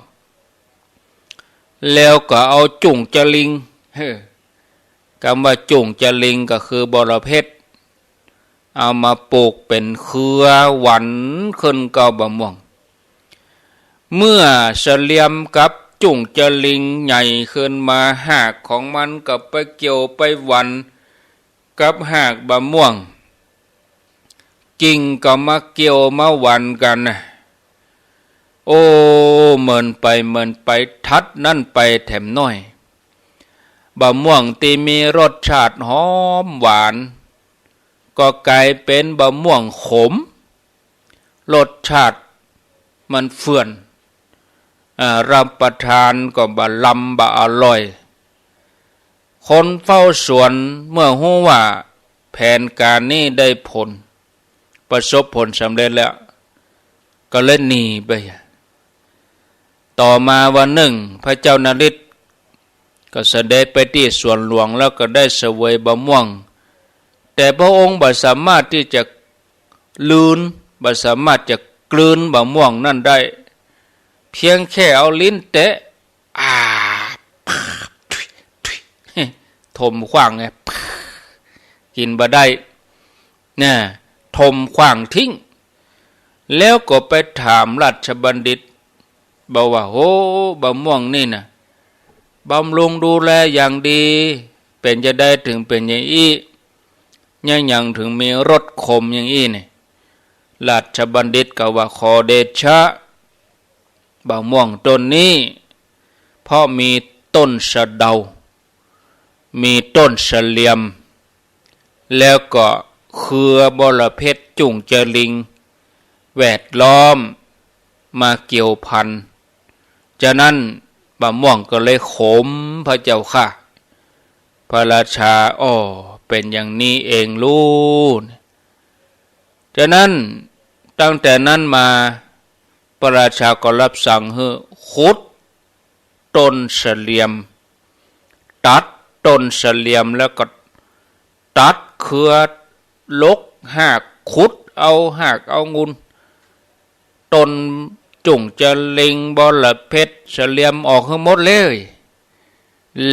แล้วก็เอาจุ่งจลิงคำว่าจุ่งจลิงก็คือบรเพชรเอามาปลูกเป็นเครือหวันขึ้นเก้าบะม่วงเมื่อเสลียมกับจุ่งจลิงใหญ่ขึ้นมาหากของมันกับไปเกี่ยวไปหวันกับหากบะม่วงกิ่งก็มาเกี่ยวมาหวันกันเหมือนไปทัดนั่นไปแถมน้อยบะม่วงที่มีรสชาติหอมหวานก็กลายเป็นบะม่วงขมรสชาติมันเฟื่อนรับประทานก็บะลำบะอร่อยคนเฝ้าสวนเมื่อรู้ว่าแผนการนี้ได้ผลประสบผลสำเร็จแล้วก็เลยหนีไปต่อมาวันหนึ่งพระเจ้านฤทธิ์ก็เสด็จไปที่สวนหลวงแล้วก็ได้เสวยบะม่วงแต่พระองค์บ่สามารถที่จะลืนบ่สามารถจะ กลืนบะม่วงนั่นได้เพียงแค่เอาลิ้นเตะถมขว้างไงกินบ่ได้เนี่ยถมขว้างทิ้งแล้วก็ไปถามราชบัณฑิตบอกว่าโอ้บะม่วงนี่นะบำรุงดูแลอย่างดีเป็นจะได้ถึงเป็นอย่างอี้ยังถึงมีรสขมอย่างอี้นี่ราชบัณฑิตก็ว่าขอเดชะบะม่วงต้นนี้เพราะมีต้นสะเดามีต้นสะเหลี่ยมแล้วก็เครือบรเพชรจุ่งเจริงแวดล้อมมาเกี่ยวพันฉะนั้นบะม่วงก็เลยขมพระเจ้าค่ะพระราชาเป็นอย่างนี้เองลูกฉะนั้นตั้งแต่นั้นมาพระราชาก็รับสั่งให้ขุดต้นสะเหลี่ยมตัดต้นสะเหลี่ยมแล้วก็ตัดเครือลกหากขุดเอาหากเอางุนต้นจุ่งจะเล็งบอละเพชรสะเหลี่ยมออกให้หมดเลย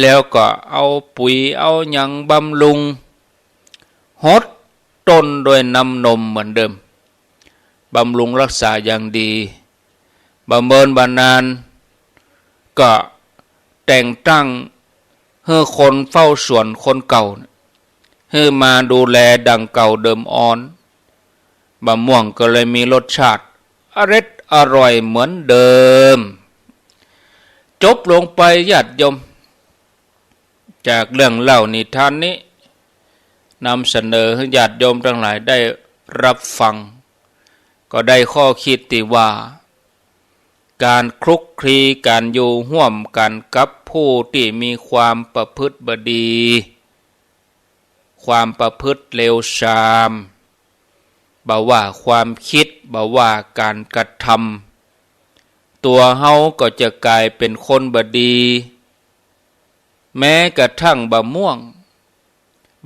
แล้วก็เอาปุ๋ยเอาหยังบำรุงฮดต้นโดยน้ำนมเหมือนเดิมบำรุงรักษาอย่างดีบำเมินบานานก็แต่งตั้งให้คนเฝ้าสวนคนเก่าให้มาดูแลดังเก่าเดิมอ่อนบะม่วงก็เลยมีรสชาติอร่อยเหมือนเดิมจบลงไปญาติโยมจากเรื่องเล่านิทานนี้นำเสนอให้ญาติโยมทั้งหลายได้รับฟังก็ได้ข้อคิดที่ว่าการคลุกคลีการอยู่ร่วมกันกับผู้ที่มีความประพฤติบดีความประพฤติเลวทรามบ่ว่าความคิดบ่ว่าการกระทำตัวเฮาก็จะกลายเป็นคนบดีแม้กระทั่งบะม่วง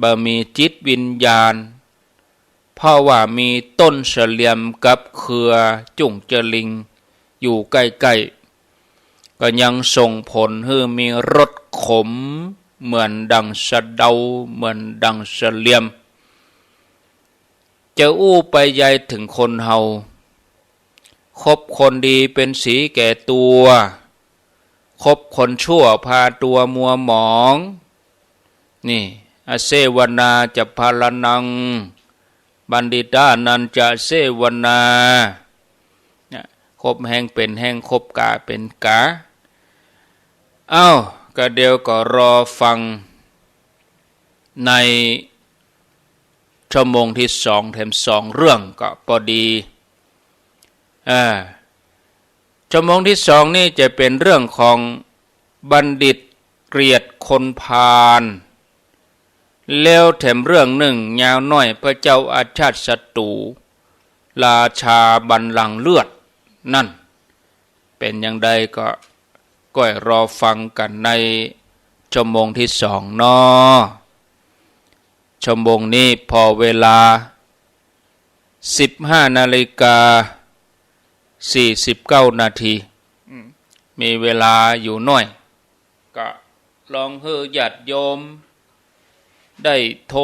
บ่มีจิตวิญญาณเพราะว่ามีต้นเสลี่ยมกับเครือจุ่งเจริงอยู่ใกล้ๆก็ยังส่งผลให้มีรสขมเหมือนดังสะเดาเหมือนดังเสลี่ยมจะอู้ไปใหญ่ถึงคนเฮาคบคนดีเป็นสีแก่ตัวคบคนชั่วพาตัวมัวหมองนี่อเสวนาจะพาลนังบัณฑิตานันจะเสวนาคบแห้งเป็นแห้งคบกาเป็นกาก็เดี๋ยวก็รอฟังในชั่วโมงที่2แถม2เรื่องก็พอดีชั่วโมงที่2นี่จะเป็นเรื่องของบัณฑิตเกลียดคนพาลแล้วแถมเรื่องหนึ่งยาวน้อยพระเจ้าอาชาติศัตรูราชาบัลลังก์เลือดนั่นเป็นอย่างใดก็รอฟังกันในชั่วโมงที่2เนาะชั่วโมงนี้พอเวลา 15:49 นาทีมีเวลาอยู่น้อยก็ลองให้ญาติโยมได้โทร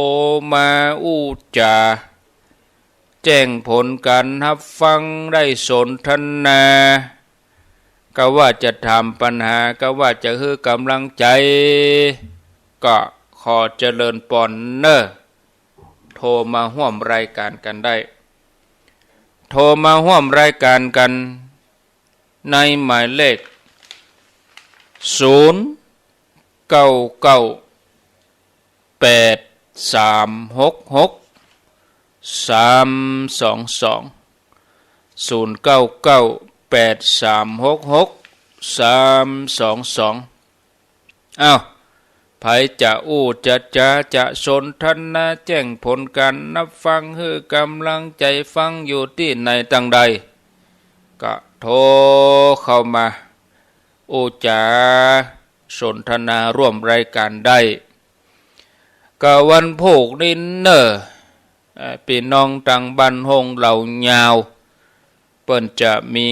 มาอู้จาแจ้งผลการรับฟังได้สนทนาก็ว่าจะถามปัญหาก็ว่าจะให้กำลังใจก็ขอเจริญปอนเนอโทรมาร่วมรายการกันได้โทรมาร่วมรายการกันในหมายเลข0998366322ไผจะอู้จะสนทนาแจ้งผลการนับฟังให้กำลังใจฟังอยู่ที่ไหนตั้งใดก็โทรเข้ามาอู้จาสนทนาร่วมรายการได้ก็วันพุธนี้พี่น้องต่างบ้านหงเหล่ายาวเป ปิ้นจะมี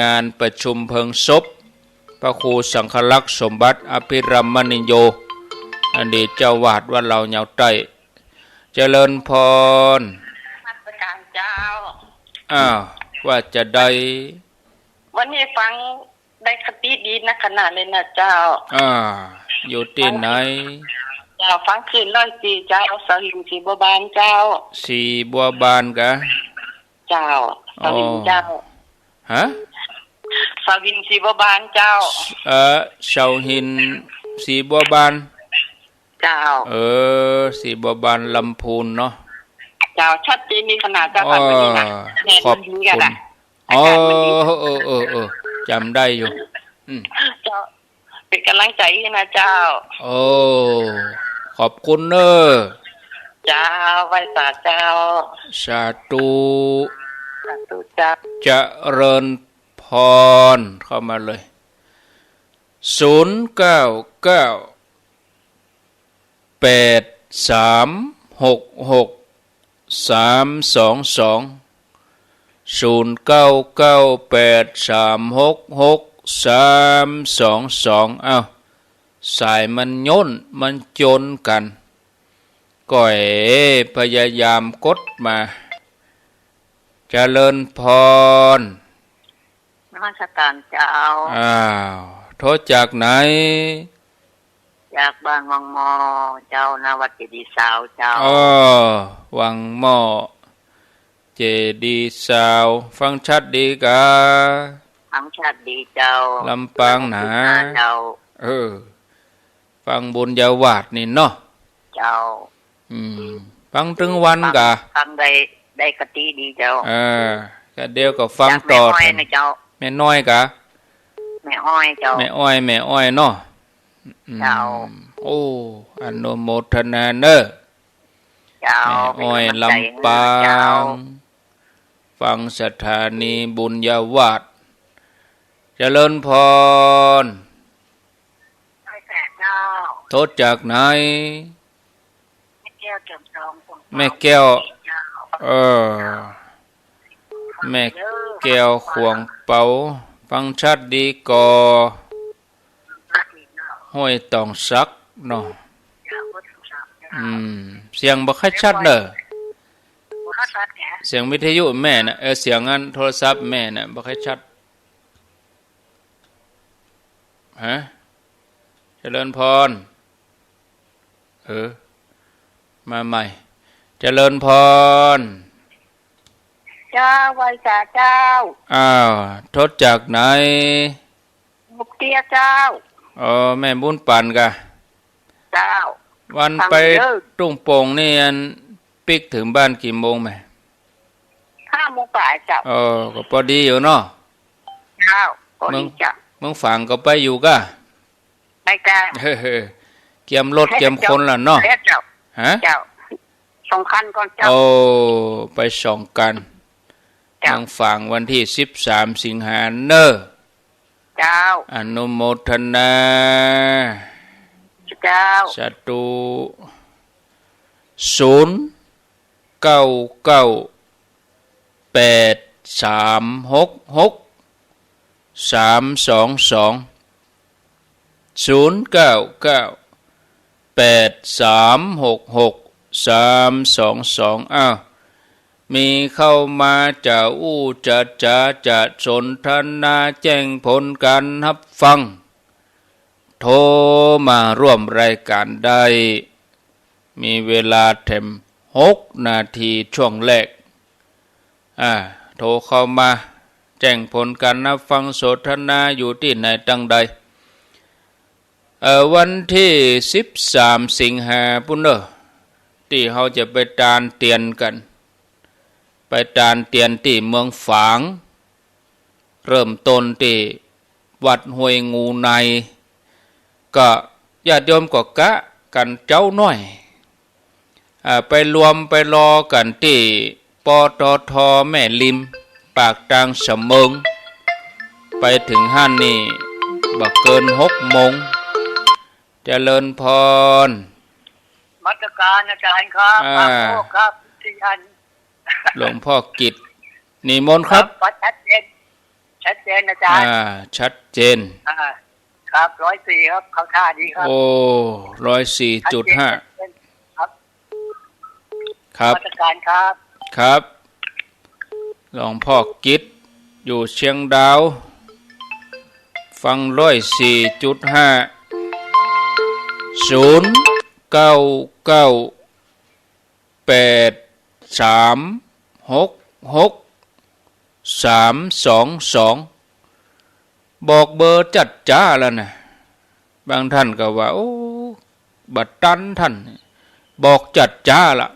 งานประชุมเพลิงศพพระครูสังฆลักษณ์สมบัติอภิรัมมณิโยอดีตเจ้าวาดวัดเหล่าเหยาใต้เจริญพรประการเจ้าว่าจะได้วันนี้ฟังได้คติดีนะขนาดเลยนะเจ้าอยู่ที่ไหนเจ้าฟังคืน104เจ้าสหิงสีบัวบานเจ้าสีบัวบานกะเจ้าสหิงเจ้าฮะสหิงสีบัวบานเจ้าเสาหินสีบัวบานเจ้าสีบัวบานลำพูนเนาะเจ้าชัดเจนมีขนาดเจ้าฟังวันนี้นะขอบคุณจำได้อยู่เจ้าเป็นกำลังใจให้นะเจ้าขอบคุณเนอะเจ้าไว้สาเจ้าสาธุเจ้าจะเริญพรเข้ามาเลย0998366322 0998366322สายมันย่นมันจนกันก่อยพยายามกดมาเจริญพรนมัสการเจ้าโทษจากไหนจากบ้านวังหม้อเจ้านาวัดเจดีย์สาวเจ้าวังหม้อเจดีย์สาวฟังชัดดีกะฟังชัดดีเจ้าลำปางหนาเจ้าฟังบุญยาวาดนี่เนาะเจ้าฟังถึงวันกะฟังได้กติดีเจ้าก็เดียวก็ฟังต่อแม่น้อยกะแม่อ้อยเจ้าแม่อ้อยเนาะเจ้าอนุโมทนาเนอะเจ้าแม่อ้อยลำปางฟังสถานีบุญยาวาดเจริญพรโทษจากไหนแม่แก้วแม่แก้วขวงเป๋าฟังชัดดีกอห้วยตองซักเนาะเสียงบ่ค่อยชัดเด้อเสียงวิทยุแม่น่ะเสียงอันโทรศัพท์แม่น่ะบ่ค่อยชัดเจริญพรมาใหม่เจริญพรเจ้าไว้สาเจ้าทดจากไหนมุกเตี้ยเจ้าแม่บุญปันกะเจ้าวันไปตุ้งโป่งนี่ปิกถึงบ้านกี่โมงแม่5 โมงป่ายเจ้าก็พอดีอยู่เนาะเจ้าพอดีจ้ะมึงฝังก็ไปอยู่กะไปกันเกียมรถเกียมคนล่ะเนาะฮะเจ้า2 คันก่อนเจ้าไป2 กันทางฝั่งวันที่13 สิงหาเนอะเจ้าอนุโมทนาเจ้าสาธุ0998366322มีเข้ามาจะจะสนทนาแจ้งผลการรับฟังโทรมาร่วมรายการได้มีเวลาเต็ม6 นาทีช่วงแรกโทรเข้ามาแจ้งผลการรับฟังสนทนาอยู่ที่ไหนตั้งใดวันที่13 สิงหาปุ่นเนอะที่เขาจะไปตานเตียนกันไปตานเตียนที่เมืองฝางเริ่มต้นที่วัดห้วยงูในก็ญาติโยมก็กะกันเจ้าน้อยไปรวมไปรอกันที่ปตท.แม่ริมปากทางสำเมิงไปถึงห้านนี่บักเกิน6 โมงเจริญพรมัตการอาจารย์ครับครับที่อันหลวงพ่อกิจ นิมนต์ครับ ก็ชัดเจนอาจารย์ ชัดเจน ครับ104ครับเข้าท่าดีครับ โอ้104.5ครับ ครับ ราชการครับ ครับหลวงพ่อกิจอยู่เชียงดาวฟัง104.5 0998366 322บอกเบอร์จัดจ้าแล้วนะบางท่านก็ว่าโอ้บัดตันท่านบอกจัดจ้าละ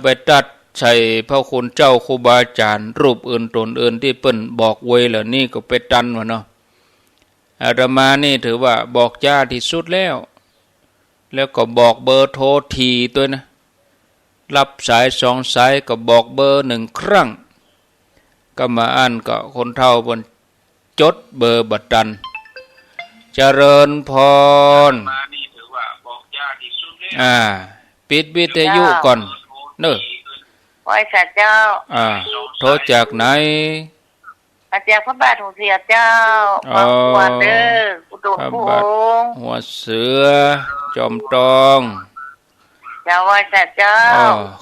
ไปตัดใส่พระคุณเจ้าครูบาอาจารย์รูปอื่นตนอื่นที่เปิ้นบอกไว้เหล่านี้ก็ไปตันวะเนาะอาตมานี่ถือว่าบอกจ้าที่สุดแล้วก็บอกเบอร์โทรทีตัวนะรับสาย2 สายก็บอกเบอร์1 ครั้งก็มาอ่านก็คนเฒ่าบนจดเบอร์บัดตันเจริญพรปิดวิทยุก่อนเนอะ ไว้สัตว์เจ้า โทรจากไหนอาจารย์พระบาทหัวเสียเจ้าบางขวดเด้ออุดมผู้องค์ หัวเสือจอมตอง เจ้าไว้สัตว์เจ้า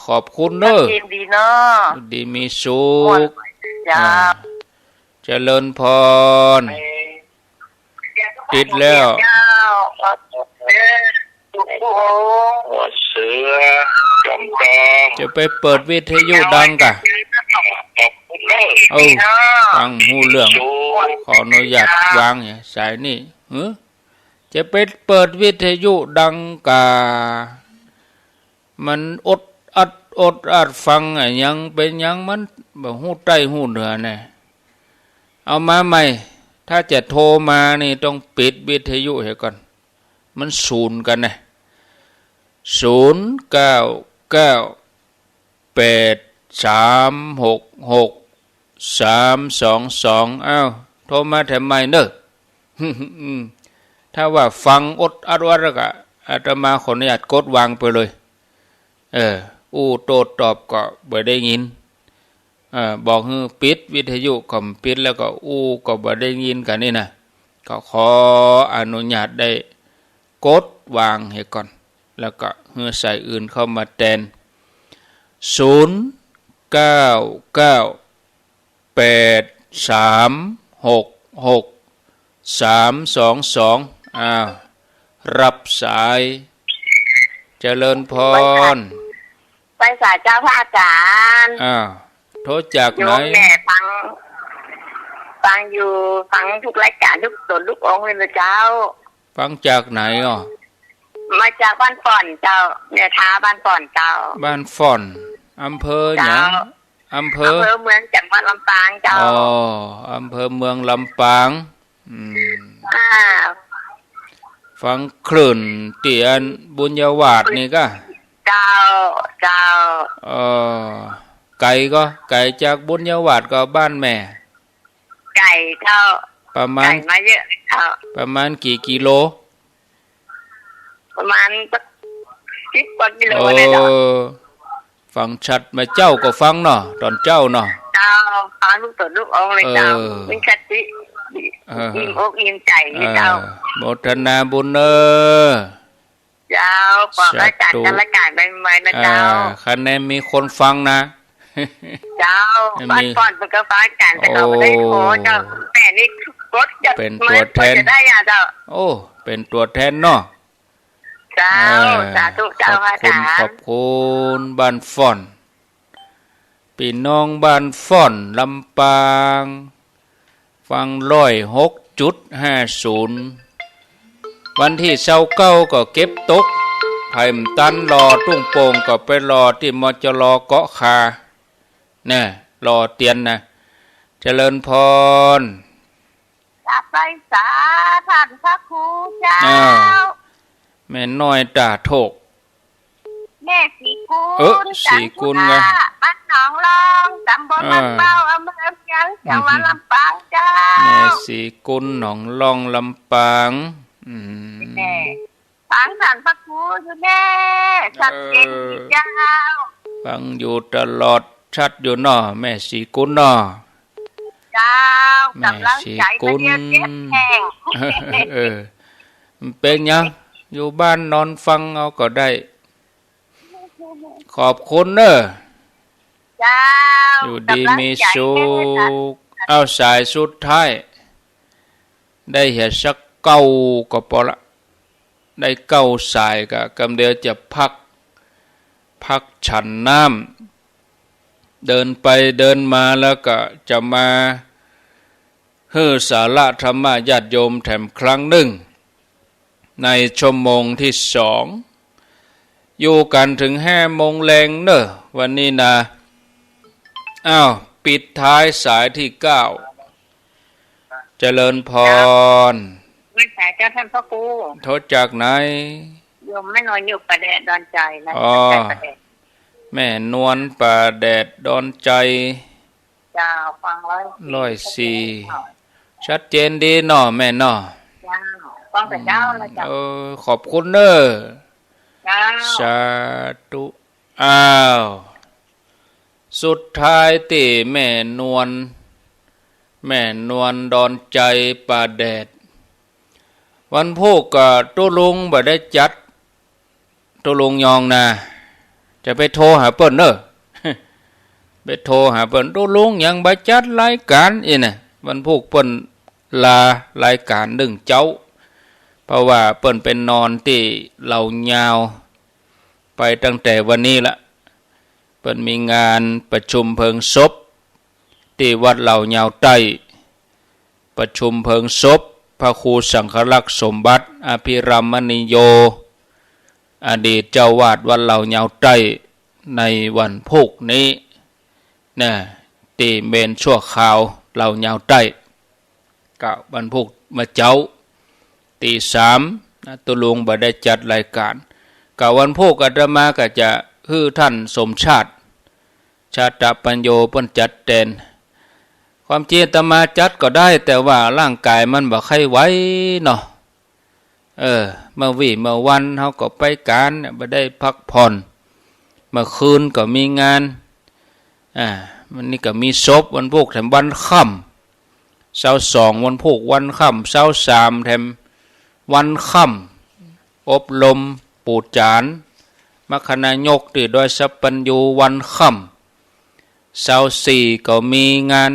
ขอบคุณเนอะดีเนาะดีมีสุขเจ้าเจริญพรติดแล้วหัวเสือจอมตอง จะไปเปิดวิทยุดังกะฟังหูเรื่องขออนุญาตวางสายนี่จะไปเปิดวิทยุดังกะมันอดอัดฟังยังเป็นยังมันแบบหูใต้หูเหนือเนี่ยเอามาใหม่ถ้าจะโทรมานี่ต้องปิดวิทยุให้ก่อนมันศูนย์กันนะ0998366322อ้าวโทรมาแถมใหม่เนอะ ถ้าว่าฟังอดอัดก็อาตมาขออนุญาตกดวางไปเลยโตตอบก็บ่ได้ยินบอกให้ปิดวิทยุก็ปิดแล้วก็ก็บ่ได้ยินกันนี่นะก็ขออนุญาตได้กดวางให้ก่อนแล้วก็เฮือใส่อื่นเข้ามาแทน0998366322รับสายเจริญพรไปสายเจ้าพระอาจารย์โทรจากไหนแม่ฟังอยู่ฟังทุกรายการทุกตนทุกองค์เลยนะเจ้าฟังจากไหนมาจากบ้านฝ่อนเจ้าเนี่ยท้าบ้านฝ่อนเจ้าบ้านฝ่อนอำเภอหยังอำเภอเมืองจังหวัดลำปางเจ้าอำเภอเมืองลำปางฟังคลื่นเตียนบุญยวาสนี่ก็เจ้าไก่จากบุญยวาสก็บ้านแม่ไก่เจ้าประมาณมาเยอะเจ้าประมาณกี่กิโลประมาณ10 กว่ากิโลเลยเนาะฟังชัดมาเจ้าก็ฟังเนาะตอนเจ้าเนาะฟังลูกตนลูกองเลยเจ้าเป็นชัดจิอิ่มอกอิ่มใจเจ้าโมทนาบุญเจ้าขอรายการกันรายการใหม่ๆนะเจ้าคะแนนมีคนฟังนะเจ้าบ้านก่อนเป็นก็ฟังกันแต่เขาไม่ได้ขอเจ้าแม่นี่กดจะเป็นตัวแทนได้อ่ะเจ้าเป็นตัวแทนเนาะเจ้าสาธุเจ้าอาจารย์ขอบคุณบ้านฟ่อนพี่น้องบ้านฟ่อนลำปางฟัง106.50วันที่29ก็เก็บตกไผ่มตันรอตุ้งโป่งก็ไปรอที่มจรเกาะคาเนี่ยรอเตียนนะเจริญพรจับไปสาท่านพระครูเจ้าแม่น้อยตาโถกแม่สีกุลสีกุลไงบ้านหนองรองตำบลลำเปาอำเภอเมืองจังหวัดลำปางเจ้าแม่สีกุลหนองรองลำปางแม่ฟังท่านพระครูอยู่แน่ชัดเจนเจ้าฟังอยู่ตลอด ชัดอยู่นอแม่สีกุลนอเจ้ากำลังใจมันเยอะแยะแห้งมันเป็นยังอยู่บ้านนอนฟังเอาก็ได้ขอบคุณเนอะเจ้าอยู่ดีมีสุขเอาสายสุดท้ายได้เห็นสักเก้าก็พอละได้เก้าสายก็กำเดียวจะพักฉันน้ำเดินไปเดินมาแล้วก็จะมาฮือสาระธรรมะญาติโยมแถมครั้งหนึ่งในชั่วโมงที่2อยู่กันถึง5 โมงแรงเนอะวันนี้นะปิดท้ายสายที่9เจริญพรไม่ใช่เจ้าท่านพระครูโทษจากไหนโยมไม่นอนอยู่ประแดดดอนใจนะแม่นวลประแดดดอนใจจ้าฟัง104ชัดเจนดีเนาะแม่เนาะจ้าฟังแต่เจ้าแล้วจ้าขอบคุณเนอะจ้าสาธุสุดท้ายที่แม่นวลดอนใจประแดดวันพุธก็ตุลุงบ่ได้จัดตุลุงยองนะจะไปโทรหาเปิ้นเนอะไปโทรหาเปิ้นตุลุงยังบ่จัดรายการอีน่ะวันพุธเปิ้นลารายการ1เจ้าเพราะว่าเปิ้นเป็นนอนที่เหล่ายาวไปตั้งแต่วันนี้ละเปิ้นมีงานประชุมเพลิงศพที่วัดเหล่ายาวใต้ประชุมเพลิงศพพระครูสังฆลักษณ์สมบัติอภิรัมมณีโยอดีตเจ้าวาดวัดเหล่ายาวใต้ในวันพุธนี้นะที่เมนชั่วคราวเหล่ายาวใต้ก็วันพุธมาเจ้าตี3นะตุลุงบ่ได้จัดรายการก็วันพุธอาตมาก็จะฮือท่านสมชาติปัญโยเปิ้นจัดแทนความจริงอาตมาจัดก็ได้แต่ว่าร่างกายมันบ่ค่อยไหวเนาะเมื่อวันเฮาก็ไปการบ่ได้พักผ่อนเมื่อคืนก็มีงานวันนี้ก็มีศพวันพุธแถมวันค่ำ22วันพุธวันค่ำ23แถมวันค่ำอบรมปูจานมคณายกที่โดยสัพปัญญูวันค่ำ24ก็มีงาน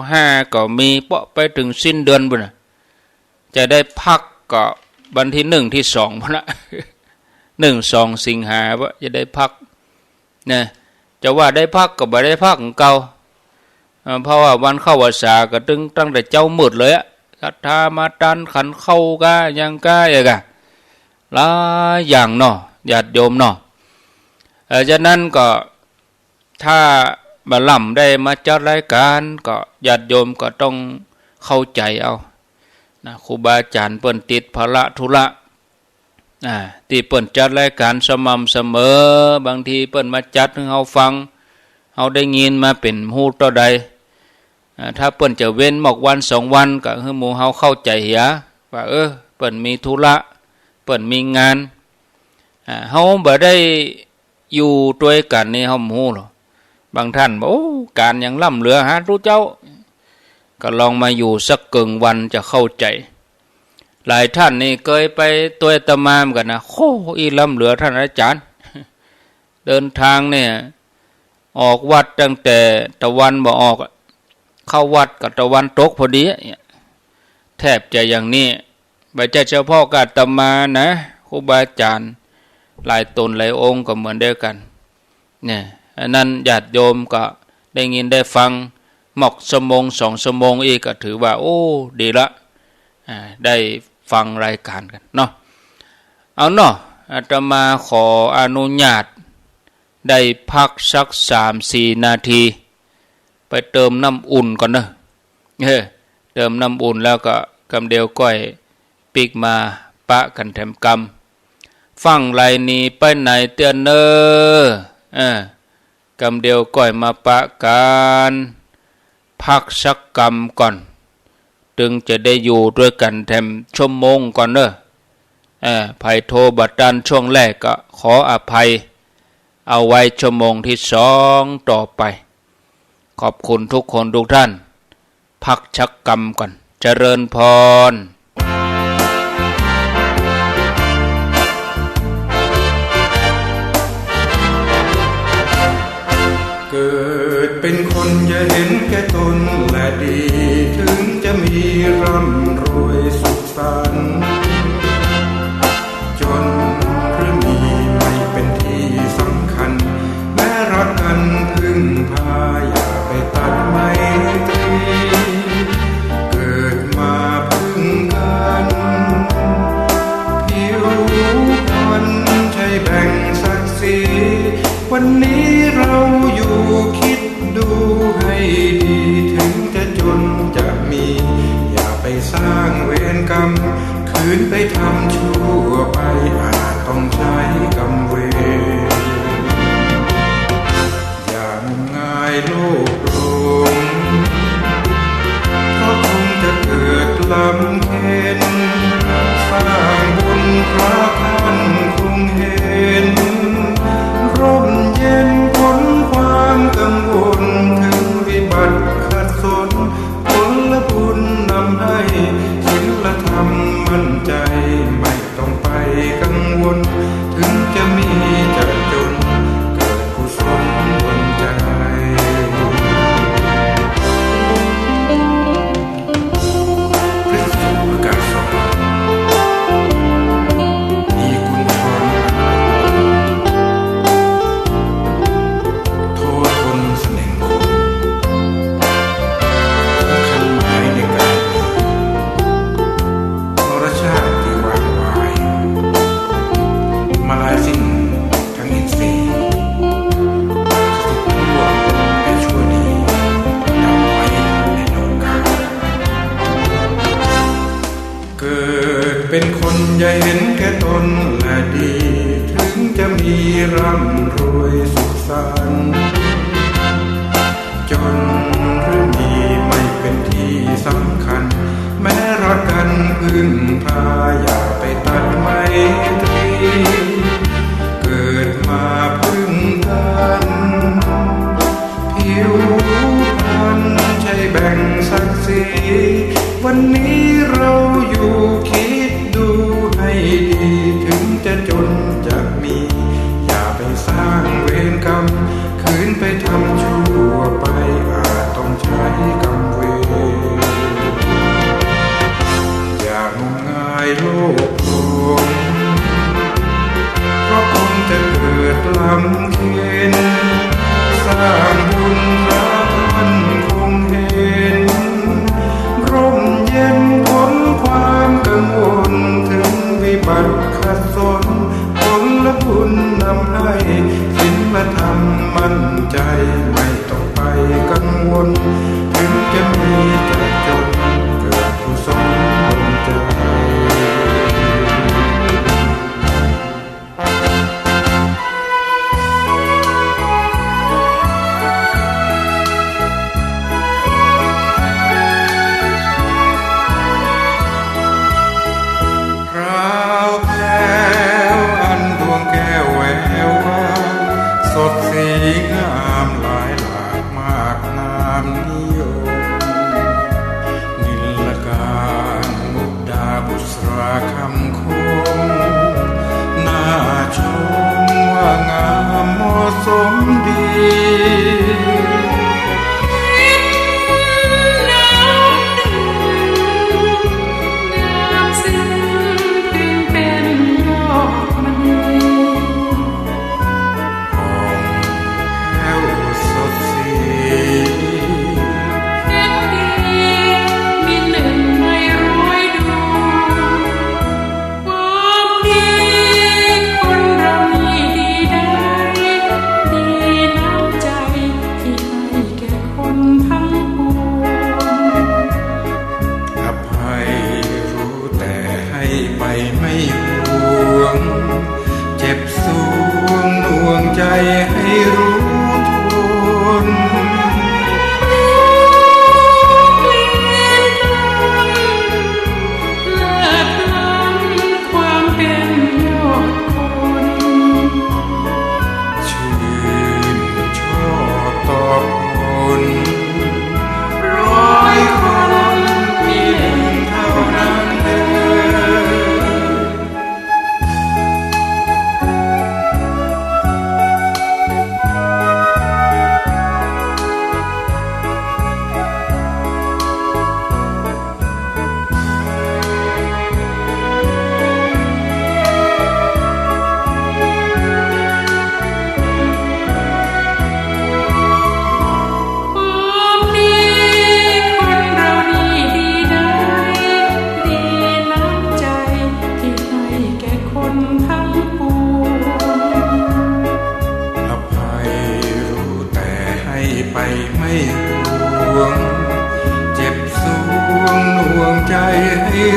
25ก็มีเปาะไปถึงสิ้นเดือนพุ่นน่ะจะได้พักก็วันที่1ที่2พุ่นน่ะ1-2 สิงหาบ่จะได้พักนะจะว่าได้พักก็บ่ได้พักของเก่าเพราะว่าวันเข้าพรรษาก็ตั้งแต่เจ้ามืดเลยอะศรัทธามาตันขันเข้ากะยังกะอีกอะหลายอย่างเนาะญาติโยมเนาะฉะนั้นก็ถ้าบาล่ำได้มาจัดรายการก็ญาติโยมก็ต้องเข้าใจเอานะครูบาอาจารย์เปิ้นติดภาระธุระที่เปิ้นจัดรายการสม่ำเสมอบางทีเปิ้นมาจัดให้เฮาฟังเฮาได้ยินมาเป็นฮู้ต่อใดถ้าเปิ้นจะเว้นหมอกวัน2วันก็ให้หมู่เฮาเข้าใจเหียว่าเปิ้นมีธุระเปิ้นมีงานเฮาบ่ได้อยู่ด้วยกันนี่เฮาฮู้หรอบางท่านบอกการยังล่ำเหลือหารู้เจ้าก็ลองมาอยู่สักกึ่งวันจะเข้าใจหลายท่านนี่เคยไปตัวอาตมาเหมือนกันนะอีล่ำเหลือท่านอาจารย์เดินทางเนี่ยออกวัดตั้งแต่ตะวันบ่ออกเข้าวัดกับตะวันตกพอดีแทบจะอย่างนี้ไม่ใช่เฉพาะกับอาตมานะครูบาอาจารย์หลายตนหลายองค์ก็เหมือนเดียวกันเนี่ยอันนั้นญาติโยมก็ได้ยินได้ฟังหมอก2 โมง 2 ชั่วโมงอีกก็ถือว่าดีละได้ฟังรายการกันเนาะเอาเนาะอาตมาขออนุญาตได้พักสัก 3-4 นาทีไปเติมน้ำอุ่นก่อนเนอะเติมน้ำอุ่นแล้วก็กำเดียวก้อยปีกมาปะกันแถมกำฟังไรนี้ไปไหนเตือนเนอกำเดียวก้อยมาปะกันพักสักกำก่อนถึงจะได้อยู่ด้วยกันแถมชั่วโมงก่อนเนอะภัยโทบัดดันช่วงแรกก็ขออภัยเอาไว้ชั่วโมงที่2ต่อไป ขอบคุณทุกคนทุกท่านพักชักกรรมก่อนเจริญพรเกิดเป็นคนอย่าเห็นแก่ตนและดีถึงจะมีร่ำรวยสุขสันต์จนหรือมีไม่เป็นที่สำคัญแม้รักกันพึ่งพาอย่าไปตัดไมตรีเกิดมาพึ่งกันผิวพรรณใช่แบ่งศักดิ์ศรีวันนี้เราอยู่คิดดูให้ดีถึงจะจนจะมีอย่าไปสร้างเวรกรรมคืนไปทำชั่วไปอาจต้องใช้กรรมเวรอย่างง่ายโลกหลงเพราะคงจะเกิดลำเค็ญสร้างบุญพระท่านคงเห็นร่มเย็นพ้นความกังวลถึงวิบัติขัดสนผลบุญนำให้ศีลธรรมมั่นใจไม่ต้องไปกังวลถึงจะมีจะจนเกิดกุศลบนใจพระสุกาสอนมีคุณธรรมโทษทนเสน่ห์คุณสำคัญหมายในการนรชาติที่วางวายมาลายสิ้นทั้งอินทรีย์สุขทั่วไปชั่วดีดำไว้ในโลกาเกิดเป็นคนอย่าเห็นแก่ตนและดีถึงจะมีร่ำรวยสุขสันต์จนหรือมีไม่เป็นที่สำคัญแม้รักกันพึ่งพาอย่าไปตัดไมตรีเกิดมาพึ่งกันผิวพรรณใช่แบ่งศักดิ์ศรีวันนี้เราอยู่คิดดูให้ดีถึงจะจนจะมีอย่าไปสร้างเวรกรรมคืนไปทำชั่วไปอาจต้องใช้กรรมเวรอย่างง่ายโล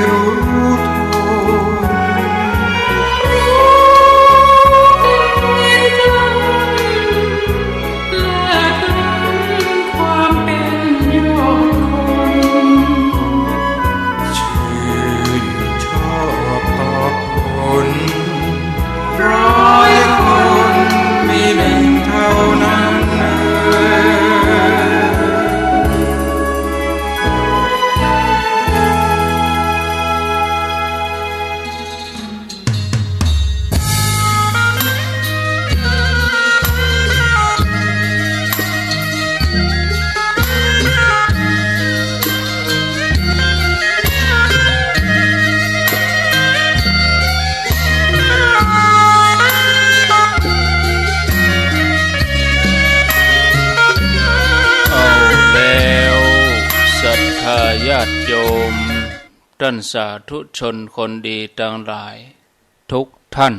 รู้ญาติโยมท่านสาธุชนคนดีทั้งหลายทุกท่าน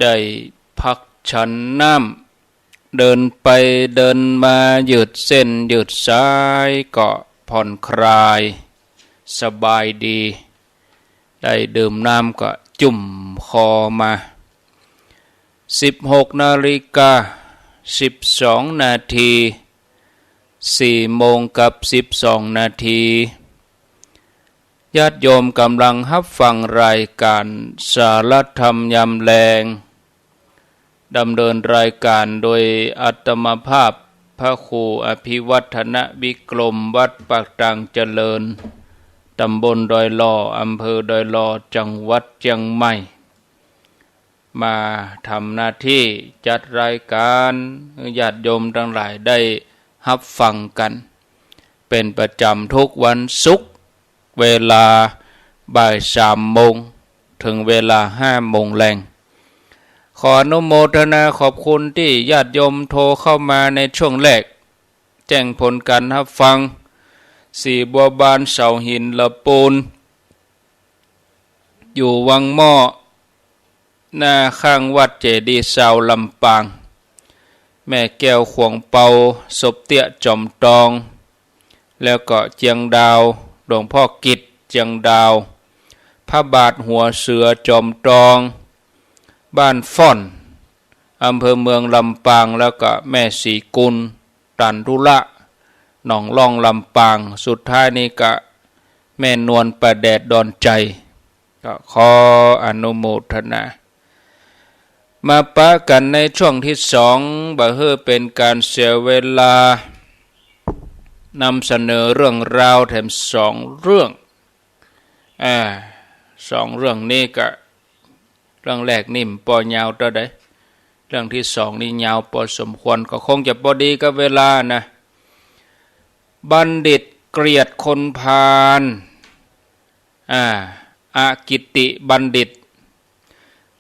ได้พักฉันน้ำเดินไปเดินมายืดเส้นยืดสายก็ผ่อนคลายสบายดีได้ดื่มน้ำก็จุ่มคอมา16 นาฬิกา 12 นาที4 โมงกับ 12 นาทีญาติโยมกำลังรับฟังรายการสารธรรมยามแลงดำเนินรายการโดยอาตมาภาพพระครูอภิวัฒนวิกรมวัดปากตังเจริญตำบลดอยหล่ออำเภอดอยหล่อจังหวัดเชียงใหม่มาทำหน้าที่จัดรายการญาติโยมทั้งหลายได้รับฟังกันเป็นประจำทุกวันศุกร์เวลาบ่าย 3 โมงถึงเวลา 5 โมงแลงขออนุโมทนาขอบคุณที่ญาติโยมโทรเข้ามาในช่วงแรกแจ้งผลการรับฟังสีบัวบานเสาหินละปูนอยู่วังหม้อหน้าข้างวัดเจดีย์เสาลำปางแม่แก้วขวงเปาศพเตี้ยจอมตองแล้วก็เจียงดาวหลวงพ่อกิจเจียงดาวพระบาทหัวเสือจอมตองบ้านฟ่อนอำเภอเมืองลำปางแล้วก็แม่ศรีกุลตันทุละหนองล่องลำปางสุดท้ายนี้ก็แม่นวลประแดดดอนใจก็ขออนุโมทนามาปะกันในช่วงที่2บ่เฮือเป็นการเสียเวลานำเสนอเรื่องราวแถม2 เรื่อง2 เรื่องนี้ก็เรื่องแรกนิ่มปอยาวต่อได้เรื่องที่2นี่ยาวพอสมควรก็คงจะพอดีกับเวลานะบัณฑิตเกลียดคนพาลอากิตติบัณฑิต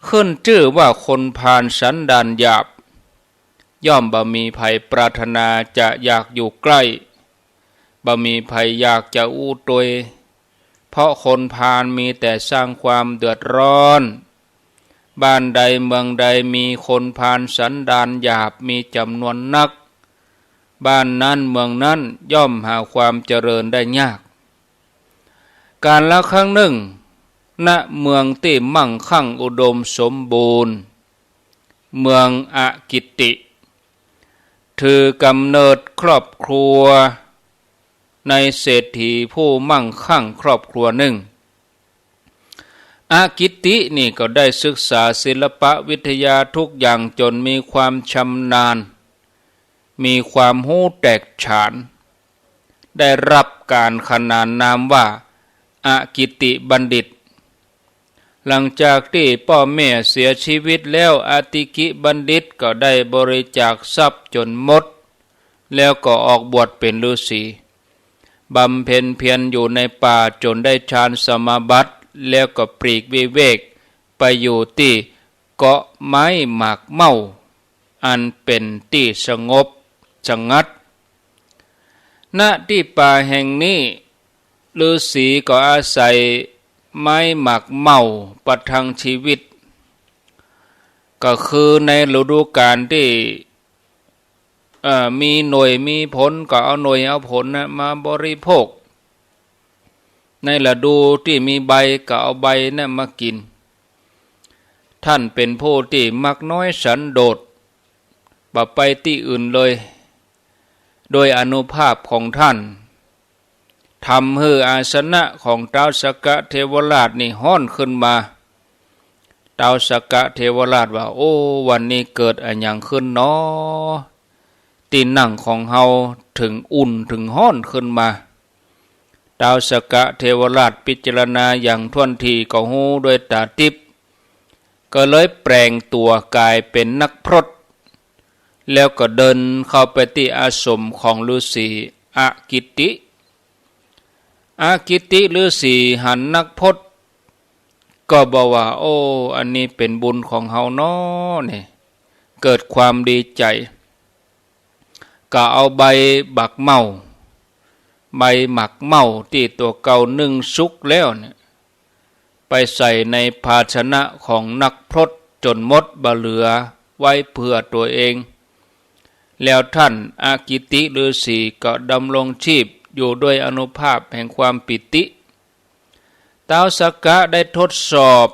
ขึ้นชื่อว่าคนพาลสันดานหยาบย่อมบ่มีภัยปรารถนาจะอยากอยู่ใกล้บ่มีภัยอยากจะอู้ตวยเพราะคนพาลมีแต่สร้างความเดือดร้อนบ้านใดเมืองใดมีคนพาลสันดานหยาบมีจำนวนนักบ้านนั้นเมืองนั้นย่อมหาความเจริญได้ยากการละครั้งหนึ่งณเมืองที่มั่งคั่งอุดมสมบูรณ์เมืองอากิตติถือกำเนิดครอบครัวในเศรษฐีผู้มั่งคั่งครอบครัวหนึ่งอากิตตินี่ก็ได้ศึกษาศิลปะวิทยาทุกอย่างจนมีความชำนาญมีความรู้แตกฉานได้รับการขนานนามว่าอากิตติบัณฑิตหลังจากที่พ่อแม่เสียชีวิตแล้วอาติกิบัณฑิตก็ได้บริจาคทรัพย์จนหมดแล้วก็ออกบวชเป็นฤาษีบำเพ็ญเพียรอยู่ในป่าจนได้ฌานสมาบัติแล้วก็ปลีกวิเวกไปอยู่ที่เกาะไม้หมากเม่าอันเป็นที่สงบสงัดณที่ป่าแห่งนี้ฤาษีก็อาศัยไม้หมากเม่าประทังชีวิตก็คือในฤดูกาลที่มีหน่วยมีผลก็เอาหน่วยเอาผลมาบริโภค ในฤดูที่มีใบก็เอาใบนั่นมากินท่านเป็นผู้ที่มักน้อยสันโดษบ่ไปที่อื่นเลยโดยอนุภาพของท่านทำให้อาสนะของท้าวสักกะเทวราชนี่ฮ้อนขึ้นมาท้าวสักกะเทวราชว่าโอ้วันนี้เกิดอะไรอย่างขึ้นเนาะตีนั่งของเฮาถึงอุ่นถึงฮ้อนขึ้นมาท้าวสักกะเทวราชพิจารณาอย่างท่วนทีก็หูด้วยตาทิพย์ก็เลยแปลงตัวกายเป็นนักพรตแล้วก็เดินเข้าไปที่อาสมของฤาษีอากิติฤาษีหันนักพจน์ก็บอกว่าโอ้อันนี้เป็นบุญของเฮาเนาะนี่เกิดความดีใจก็เอาใบบักเมาใบหมักเมาที่ตัวเก่านึ่งสุกแล้วเนี่ยไปใส่ในภาชนะของนักพรตจนหมดบ่เหลือไว้เพื่อตัวเองแล้วท่านอากิติฤาษีก็ดำรงชีพอยู่ด้วยอนุภาพแห่งความปิติท้าวสักกะได้ทดสอบ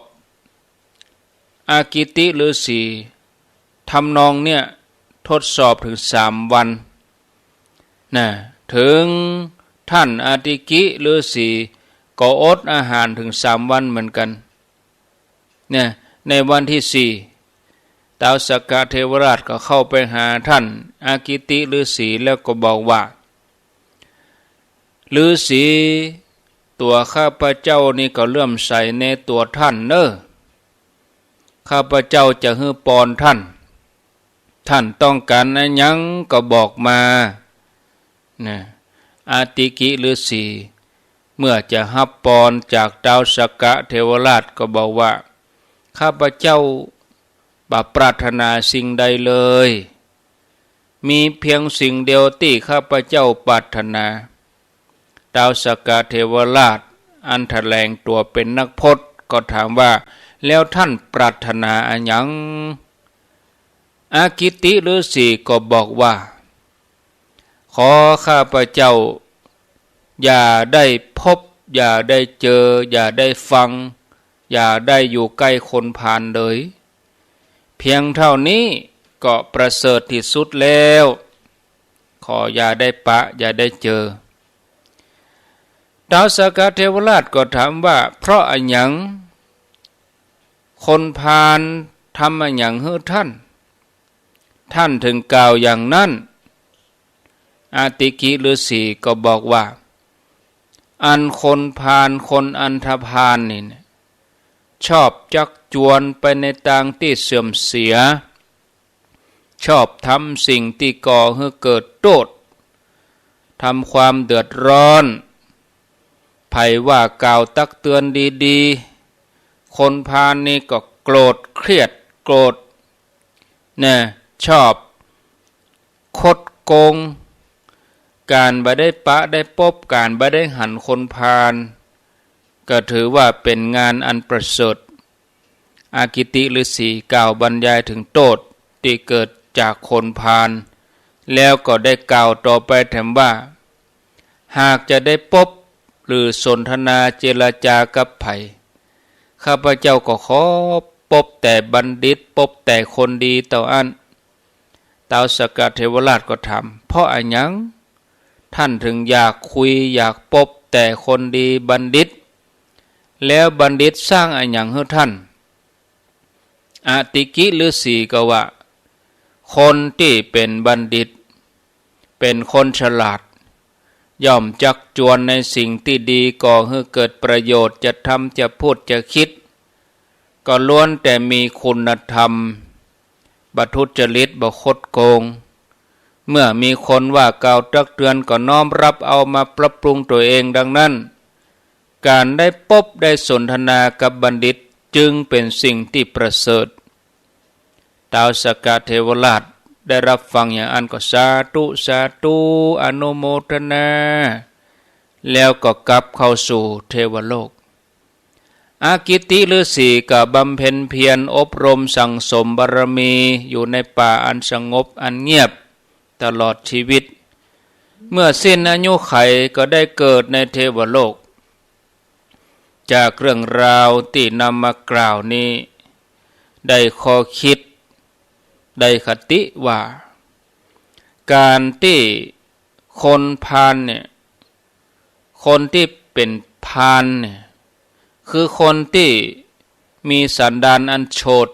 อากิติฤาษีทำนองเนี่ยทดสอบถึง3 วันนะถึงท่านอาติกิฤาษีก็อดอาหารถึง3 วันเหมือนกันเนี่ยในวันที่4ท้าวสักกะเทวราชก็เข้าไปหาท่านอากิติฤาษีแล้วก็บอกว่าฤาษีตัวข้าพเจ้านี่ก็เลื่อมใสในตัวท่านเนอะข้าพเจ้าจะให้ปอนท่านต้องการอะไรยังก็บอกมานะอาติกิฤาษีเมื่อจะฮับปอนจากท้าวสักกะเทวราชก็บอกว่าข้าพเจ้าบ่ปรารถนาสิ่งใดเลยมีเพียงสิ่งเดียวที่ข้าพเจ้าปรารถนาท้าวสักกะเทวราชอันแถลงตัวเป็นนักพจน์ก็ถามว่าแล้วท่านปรารถนาอะไรยังอากิติฤาษีก็บอกว่าขอข้าพเจ้าอย่าได้พบอย่าได้เจออย่าได้ฟังอย่าได้อยู่ใกล้คนพาลเลยเพียงเท่านี้ก็ประเสริฐที่สุดแล้วขออย่าได้ปะอย่าได้เจอท้าวสักกะเทวราชก็ถามว่าเพราะอะไรยังคนพาลทำอะไรอย่างให้ท่านถึงกล่าวอย่างนั้นอาติกิฤาษีก็บอกว่าอันคนพาลคนอันธพาลนี่ชอบจักจวนไปในทางที่เสื่อมเสียชอบทำสิ่งที่ก่อให้เกิดโทษทำความเดือดร้อนไผว่ากล่าวตักเตือนดีๆคนพาลนี่ก็โกรธเครียดโกรธเนี่ยชอบคดโกงการบ่ได้ปะได้พบการบ่ได้หันคนพาลก็ถือว่าเป็นงานอันประเสริฐอากิติฤาษีกล่าวบรรยายถึงโทษที่เกิดจากคนพาลแล้วก็ได้กล่าวต่อไปแถมว่าหากจะได้พบหรือสนทนาเจรจากับไผข้าพเจ้าก็ขอพบแต่บัณฑิตพบแต่คนดีเต่าอันท้าวสักกะเทวราชก็ถามเพราะอะไรยังท่านถึงอยากคุยอยากพบแต่คนดีบัณฑิตแล้วบัณฑิตสร้างอะไรอย่างให้ท่านอาติกิฤาษีก็ว่าคนที่เป็นบัณฑิตเป็นคนฉลาดย่อมจักจวนในสิ่งที่ดีก่อให้เกิดประโยชน์จะทำจะพูดจะคิดก็ล้วนแต่มีคุณธรรมบ่ทุจริตบ่คดโกงเมื่อมีคนว่ากล่าวตักเตือนก็น้อมรับเอามาปรับปรุงตัวเองดังนั้นการได้พบได้สนทนากับบัณฑิตจึงเป็นสิ่งที่ประเสริฐท้าวสักกะเทวราชได้รับฟังอย่างอันก็สาธุสาธุอนุโมทนาแล้วก็กลับเข้าสู่เทวโลกอากิติฤาษีก็บำเพ็ญเพียรอบรมสั่งสมบารมีอยู่ในป่าอันสงบอันเงียบตลอดชีวิตเมื่อสิ้นอายุไขก็ได้เกิดในเทวโลก จากเรื่องราวที่นำมากล่าวนี้ได้ข้อคิดได้คติว่าการที่คนพาลเนี่ยคนที่เป็นพาลเนี่ยคือคนที่มีสันดานอันโฉด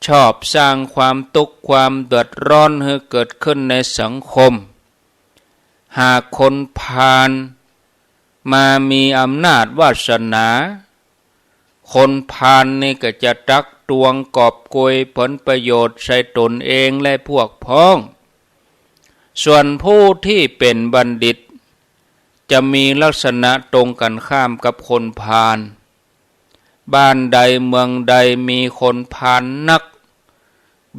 ชอบสร้างความทุกข์ความเดือดร้อนให้เกิดขึ้นในสังคมหากคนพาลมามีอำนาจวาสนาคนพาลนี่ก็จะตักตวงกอบโกยผลประโยชน์ใส่ตนเองและพวกพ้องส่วนผู้ที่เป็นบัณฑิตจะมีลักษณะตรงกันข้ามกับคนพาลบ้านใดเมืองใดมีคนพาลนัก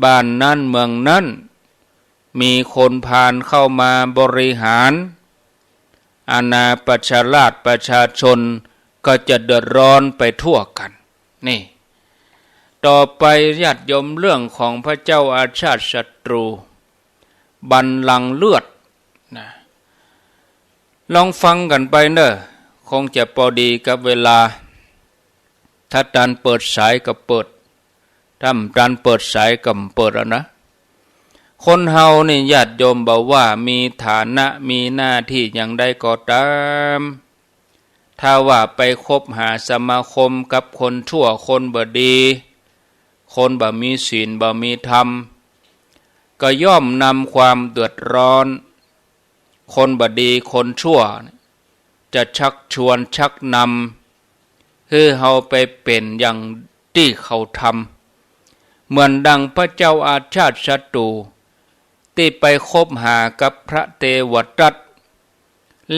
บ้านนั้นเมืองนั้นมีคนพาลเข้ามาบริหารอาณาประชาราษฎร์ประชาชนก็จะเดือดร้อนไปทั่วกันนี่ต่อไปญาติโยมเรื่องของพระเจ้าอาชาติศัตรูบัลลังก์เลือดนะลองฟังกันไปเนอะคงจะพอดีกับเวลาถ้าการเปิดสายก็เปิดถ้าการเปิดสายก็เปิดแล้วนะคนเฮานี่ญาติโยมบอกว่ามีฐานะมีหน้าที่อย่างใดก็ตามถ้าว่าไปคบหาสมาคมกับคนชั่วคนบ่ดีคนบ่มีศีลบ่มีธรรมก็ย่อมนำความเดือดร้อนคนบ่ดีคนชั่วจะชักชวนชักนำให้เฮาไปเป็นอย่างที่เขาทำเหมือนดังพระเจ้าอาชาติศัตรูที่ไปคบหากับพระเทวทัต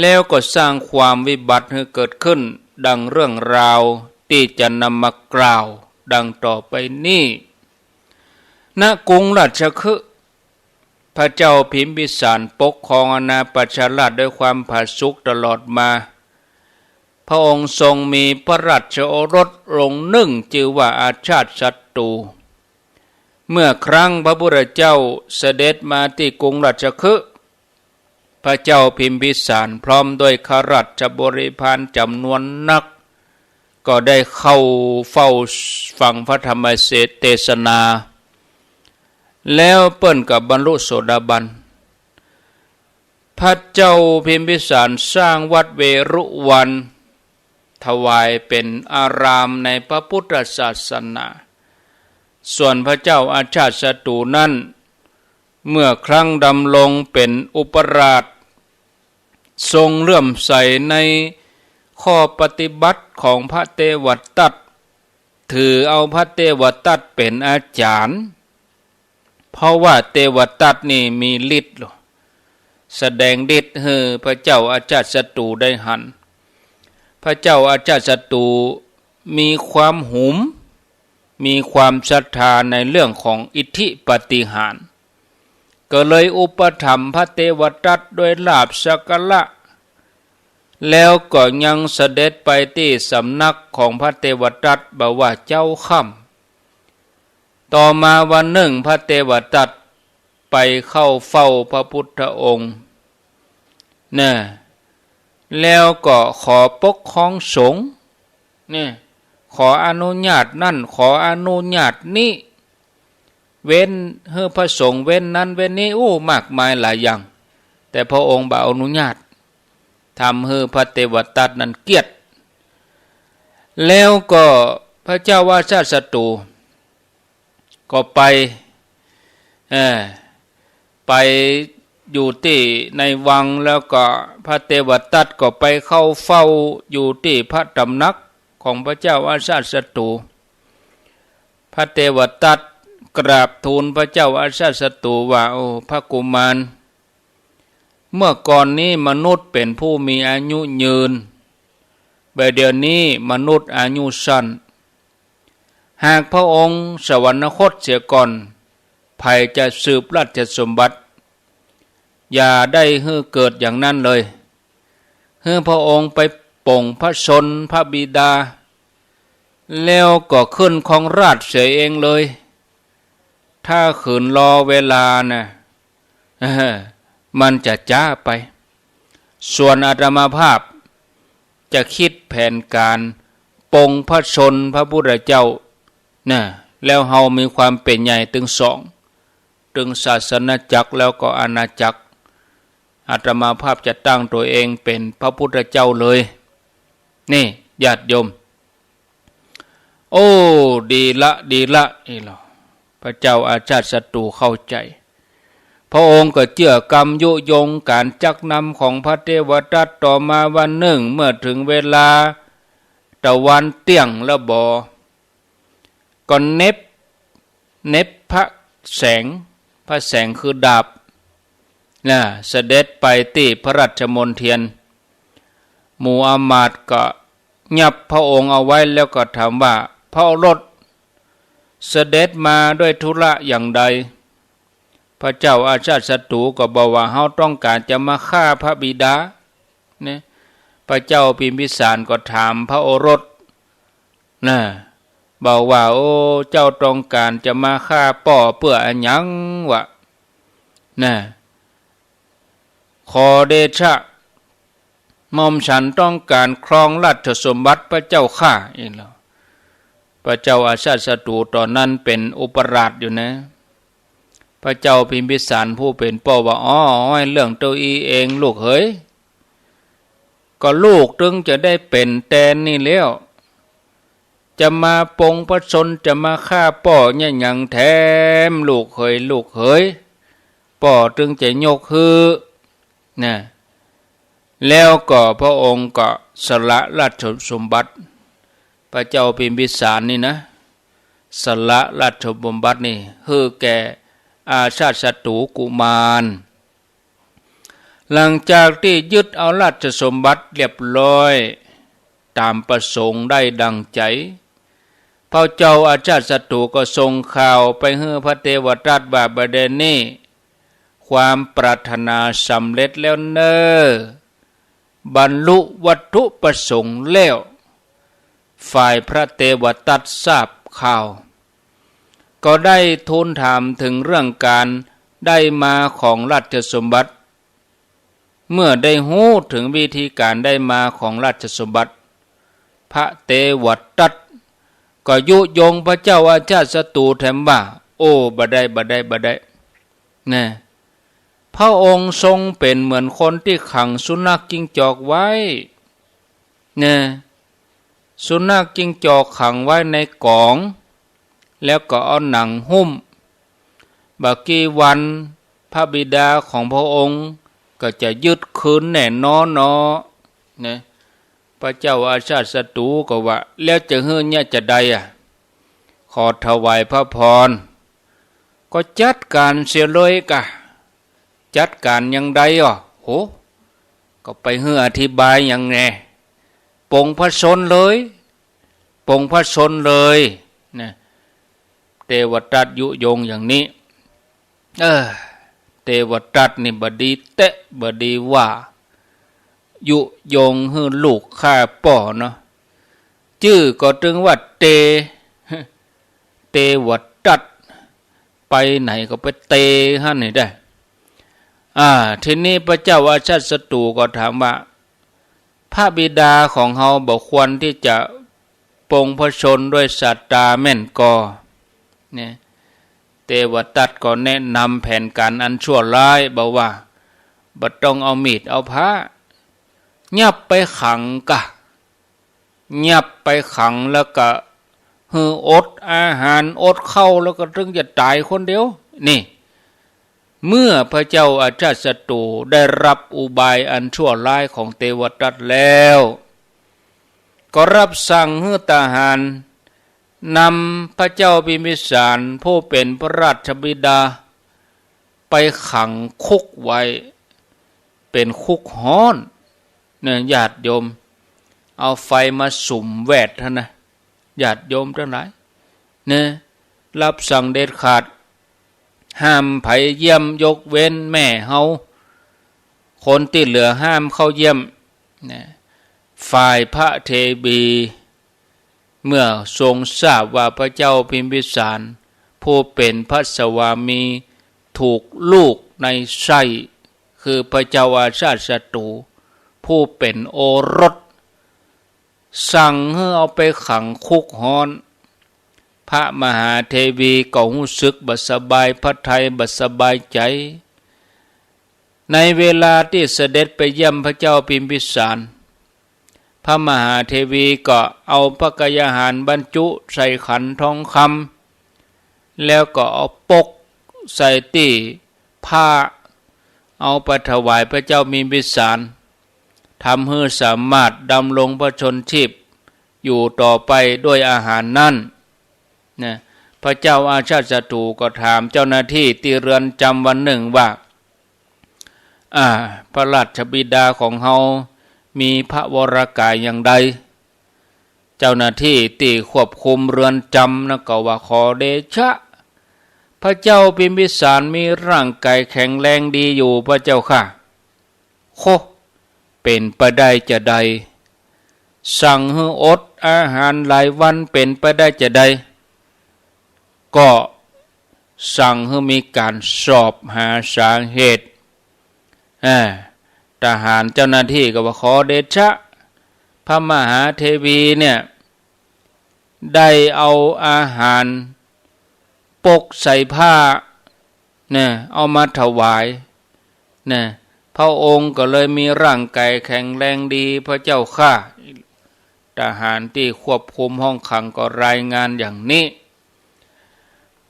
แล้วก็สร้างความวิบัติให้เกิดขึ้นดังเรื่องราวที่จะนำมากล่าวดังต่อไปนี้ณกรุงราชคฤห์พระเจ้าพิมพิสารปกครองอาณาประชาราษฎร์ด้วยความผาสุกตลอดมาพระองค์ทรงมีพระราชโอรสองค์หนึ่งชื่อว่าอาชาติศัตรูเมื่อครั้งพระพุทธเจ้าเสด็จมาที่กรุงราชคฤห์พระเจ้าพิมพิสารพร้อมด้วยข้าราชบริพารจำนวนนักก็ได้เข้าเฝ้าฟังพระธรรมเทศนาแล้วเปิ้นกับบรรลุโสดาบันพระเจ้าพิมพิสารสร้างวัดเวรุวันถวายเป็นอารามในพระพุทธศาสนาส่วนพระเจ้าอาชาติศัตรูนั้นเมื่อครั้งดำรงเป็นอุปราชทรงเลื่อมใสในข้อปฏิบัติของพระเทวทัตถือเอาพระเทวทัตเป็นอาจารย์เพราะว่าเทวทัตนี่มีฤทธิ์แสดงฤทธิ์ให้พระเจ้าอาชาติศัตรูได้หันพระเจ้าอาชาติศัตรูมีความหุมมีความศรัทธาในเรื่องของอิทธิปาฏิหาริย์ก็เลยอุปถัมภ์พระเทวทัตด้วยลาภสักการะแล้วก็ยังเสด็จไปที่สำนักของพระเทวทัตบอกว่าเจ้าค่ำต่อมาวันหนึ่งพระเทวทัตไปเข้าเฝ้าพระพุทธองค์เนี่ยแล้วก็ขอปกครองสงฆ์เนี่ยขออนุญาตนั่นขออนุญาตนี้เว้นให้พระสงฆ์เว้นนั้นเว้นนี้มากมายหลายอย่างแต่พระองค์บ่อนุญาตทำให้พระเทวทัตนั้นเกียจแล้วก็พระเจ้าอาชาติศัตรูก็ไปอยู่ที่ในวังแล้วก็พระเทวทัตก็ไปเข้าเฝ้าอยู่ที่พระตำหนักของพระเจ้าอาชาติศัตรูพระเทวทัตกราบทูลพระเจ้าอาชาติศัตรูว่าโอ้พระกุมารเมื่อก่อนนี้มนุษย์เป็นผู้มีอายุยืนแต่เดี๋ยวนี้มนุษย์อายุสั้นหากพระองค์สวรรคตเสียก่อนภัยจะสืบราชสมบัติอย่าได้ให้เกิดอย่างนั้นเลยให้พระองค์ไปปลงพระชนพระบิดาแล้วก็ขึ้นของราชเสียเองเลยถ้าขืนรอเวลานะมันจะจ้าไปส่วนอาตมาภาพ จะคิดแผนการปลงพระชนพระพุทธเจ้านะแล้วเฮามีความเป็นใหญ่ถึงสองถึงศาสนาจักรแล้วก็อาณาจักรอาตมาภาพจะตั้งตัวเองเป็นพระพุทธเจ้าเลยนี่ญาติโยมโอ้ดีละนี่หรอพระเจ้าอาชาติศัตรูเข้าใจพระองค์ก็เจือกรรมยุยงการจักนำของพระเทวทัตต่อมาวันหนึ่งเมื่อถึงเวลาตะวันเตี้ยงแล้วก็เน็บพระแสงคือดาบนะเสด็จไปที่พระราชมณฑลหมู่อมาตย์ก็ยับพระองค์เอาไว้แล้วก็ถามว่าพระโอรสเสด็จมาด้วยธุระอย่างใดพระเจ้าอาชาติศัตรูก็บอกว่าเฮาต้องการจะมาฆ่าพระบิดาเนี่ยพระเจ้าพิมพิสารก็ถามพระโอรสนะบอกว่าโอ้เจ้าต้องการจะมาฆ่าป่อเพื่ออันยังวะนะขอเดชะหม่อมฉันต้องการครองราชสมบัติพระเจ้าข้าเองแล้วพระเจ้าอาชาติศัตรูตอนนั้นเป็นอุปราชอยู่นะพระเจ้าพิมพิสารผู้เป็นพ่อว่าอ๋อเรื่องตัวเองลูกเฮ้ยก็ลูกถึงจะได้เป็นแตนนี่แล้วจะมาปงพระชนจะมาฆ่าป่อเนี่ยยังแถมลูกเฮ้ยป่อถึงจะยกฮือนะแล้วก็พระองค์ก็สละราชสมบัติพระเจ้าพิมพิสารนี่นะสละราชสมบัตินี่ฮือแก่อาชาติศัตรูกุมารหลังจากที่ยึดเอาราชสมบัติเรียบร้อยตามประสงค์ได้ดังใจพระเจ้าอาชาติศัตรูก็ส่งข่าวไปให้พระเทวทัตว่าบัดนี้ความปรารถนาสำเร็จแล้วเนอบรรลุวัตถุประสงค์แล้วฝ่ายพระเทวทัตทราบข่าวก็ได้ทูลถามถึงเรื่องการได้มาของราชสมบัติเมื่อได้หู้ถึงวิธีการได้มาของราชสมบัติพระเทวทัตก็ยุยงพระเจ้าอาชาติศัตรูแถมว่าโอ้บ่ได้นะพระองค์ทรงเป็นเหมือนคนที่ขังสุนัขจิ้งจอกไว้นะสุนัขจิ้งจอกขังไว้ในกล่องแล้วก็เอาหนังหุ้มบักกี่วันพระบิดาของพระองค์ก็จะยึดคืนแน่นอนนะพระเจ้าอาชาติศัตรูก็ว่าแล้วจะเฮือเนี่ยจะใดขอถวายพระพรก็จัดการเสียเลยกะจัดการยังใดโหก็ไปเฮืออธิบายอย่างไงปงพระชนเลยนะเทวทัตยุยงอย่างนี้เทวทัตนี่บดีเตะบดีว่ายุยงให้ลูกฆ่าป่อเนาะชื่อก็ถึงว่าเทวทัตไปไหนก็ไปเตฮะนี่ได้ทีนี้พระเจ้าอาชาติศัตรูก็ถามว่าพระบิดาของเฮาบอกควรที่จะปงพระชนด้วยสัตตาแม่นกอเนี่ยเทวทัตก็แนะนำแผนการอันชั่วร้ายบอกว่าบ่ต้องเอามีดเอาผ้ายับไปขังแล้วก็หืออดอาหารอดเข้าแล้วก็ถึงจะตายคนเดียวนี่เมื่อพระเจ้าอาชาติศัตรูได้รับอุบายอันชั่วร้ายของเทวทัตแล้วก็รับสั่งให้ทหารนำพระเจ้าพิมพิสารผู้เป็นพระราชบิดาไปขังคุกไว้เป็นคุกฮ้อนเนี่ยญาติโยมเอาไฟมาสุมแวดท่านนะญาติโยมทั้งหลายเนี่ยรับสั่งเด็ดขาดห้ามไผเยี่ยมยกเว้นแม่เฮาคนที่เหลือห้ามเข้าเยี่ยมนะฝ่ายพระเทวีเมื่อทรงทราบว่าพระเจ้าพิมพิสารผู้เป็นพระสวามีถูกลูกในไส้คือพระเจ้าอาชาติศัตรูผู้เป็นโอรส สั่งให้เอาไปขังคุกฮ้อนพระมหาเทวีก็รู้สึกบ่สบายพระทัยบ่สบายใจในเวลาที่เสด็จไปเยี่ยมพระเจ้าพิมพิสารพระมหาเทวีก็เอาพระกยาหารบรรจุใส่ขันทองคำแล้วก็เอาปกใส่ที่ผ้าเอาไปถวายพระเจ้าพิมพิสารทำให้สามารถดำรงพระชนชีพอยู่ต่อไปด้วยอาหารนั่นนะพระเจ้าอาชาติศัตรูก็ถามเจ้าหน้าที่ที่เรือนจำวันหนึ่งว่าพระราชบิดาของเฮามีพระวรกายอย่างใดเจ้าหน้าที่ที่ควบคุมเรือนจำนะก็ว่าขอเดชะพระเจ้าพิมพิสารมีร่างกายแข็งแรงดีอยู่พระเจ้าค่ะโคเป็นไปได้จะใดสั่งให้อดอาหารหลายวันเป็นไปได้จะใดก็สั่งให้มีการสอบหาสาเหตุทหารเจ้าหน้าที่ก็ว่าขอเดชะพระมหาเทวีเนี่ยได้เอาอาหารปกใส่ผ้าเนี่ยเอามาถวายเนี่ยพระองค์ก็เลยมีร่างกายแข็งแรงดีพระเจ้าข้าทหารที่ควบคุมห้องขังก็รายงานอย่างนี้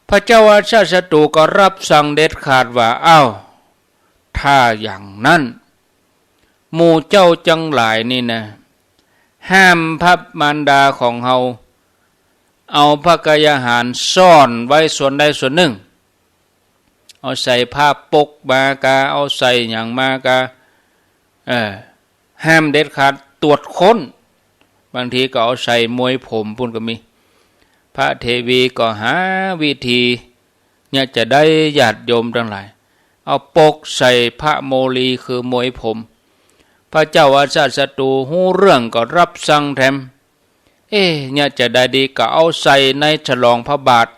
พระเจ้าอาชาติศัตรูก็รับสั่งเด็ดขาดว่าถ้าอย่างนั้นหมู่เจ้าจังหลายนี่นะห้ามพระมารดาของเฮาเอาพระกายอาหารซ่อนไว้ส่วนใดส่วนหนึ่งเอาใส่ผ้าปกมากาเอาใส่อย่างมากาห้ามเด็ดขาดตรวจค้นบางทีก็เอาใส่มวยผมพุ่นก็มีพระเทวีก็หาวิธีเนี่ยจะได้ญาติโยมทั้งหลายเอาปกใส่พระโมลีคือมวยผมพระเจ้าอาชาติศัตรูหู้เรื่องก็รับสั่งแถมเนี่ยจะได้ดีก็เอาใส่ในฉลองพระบาท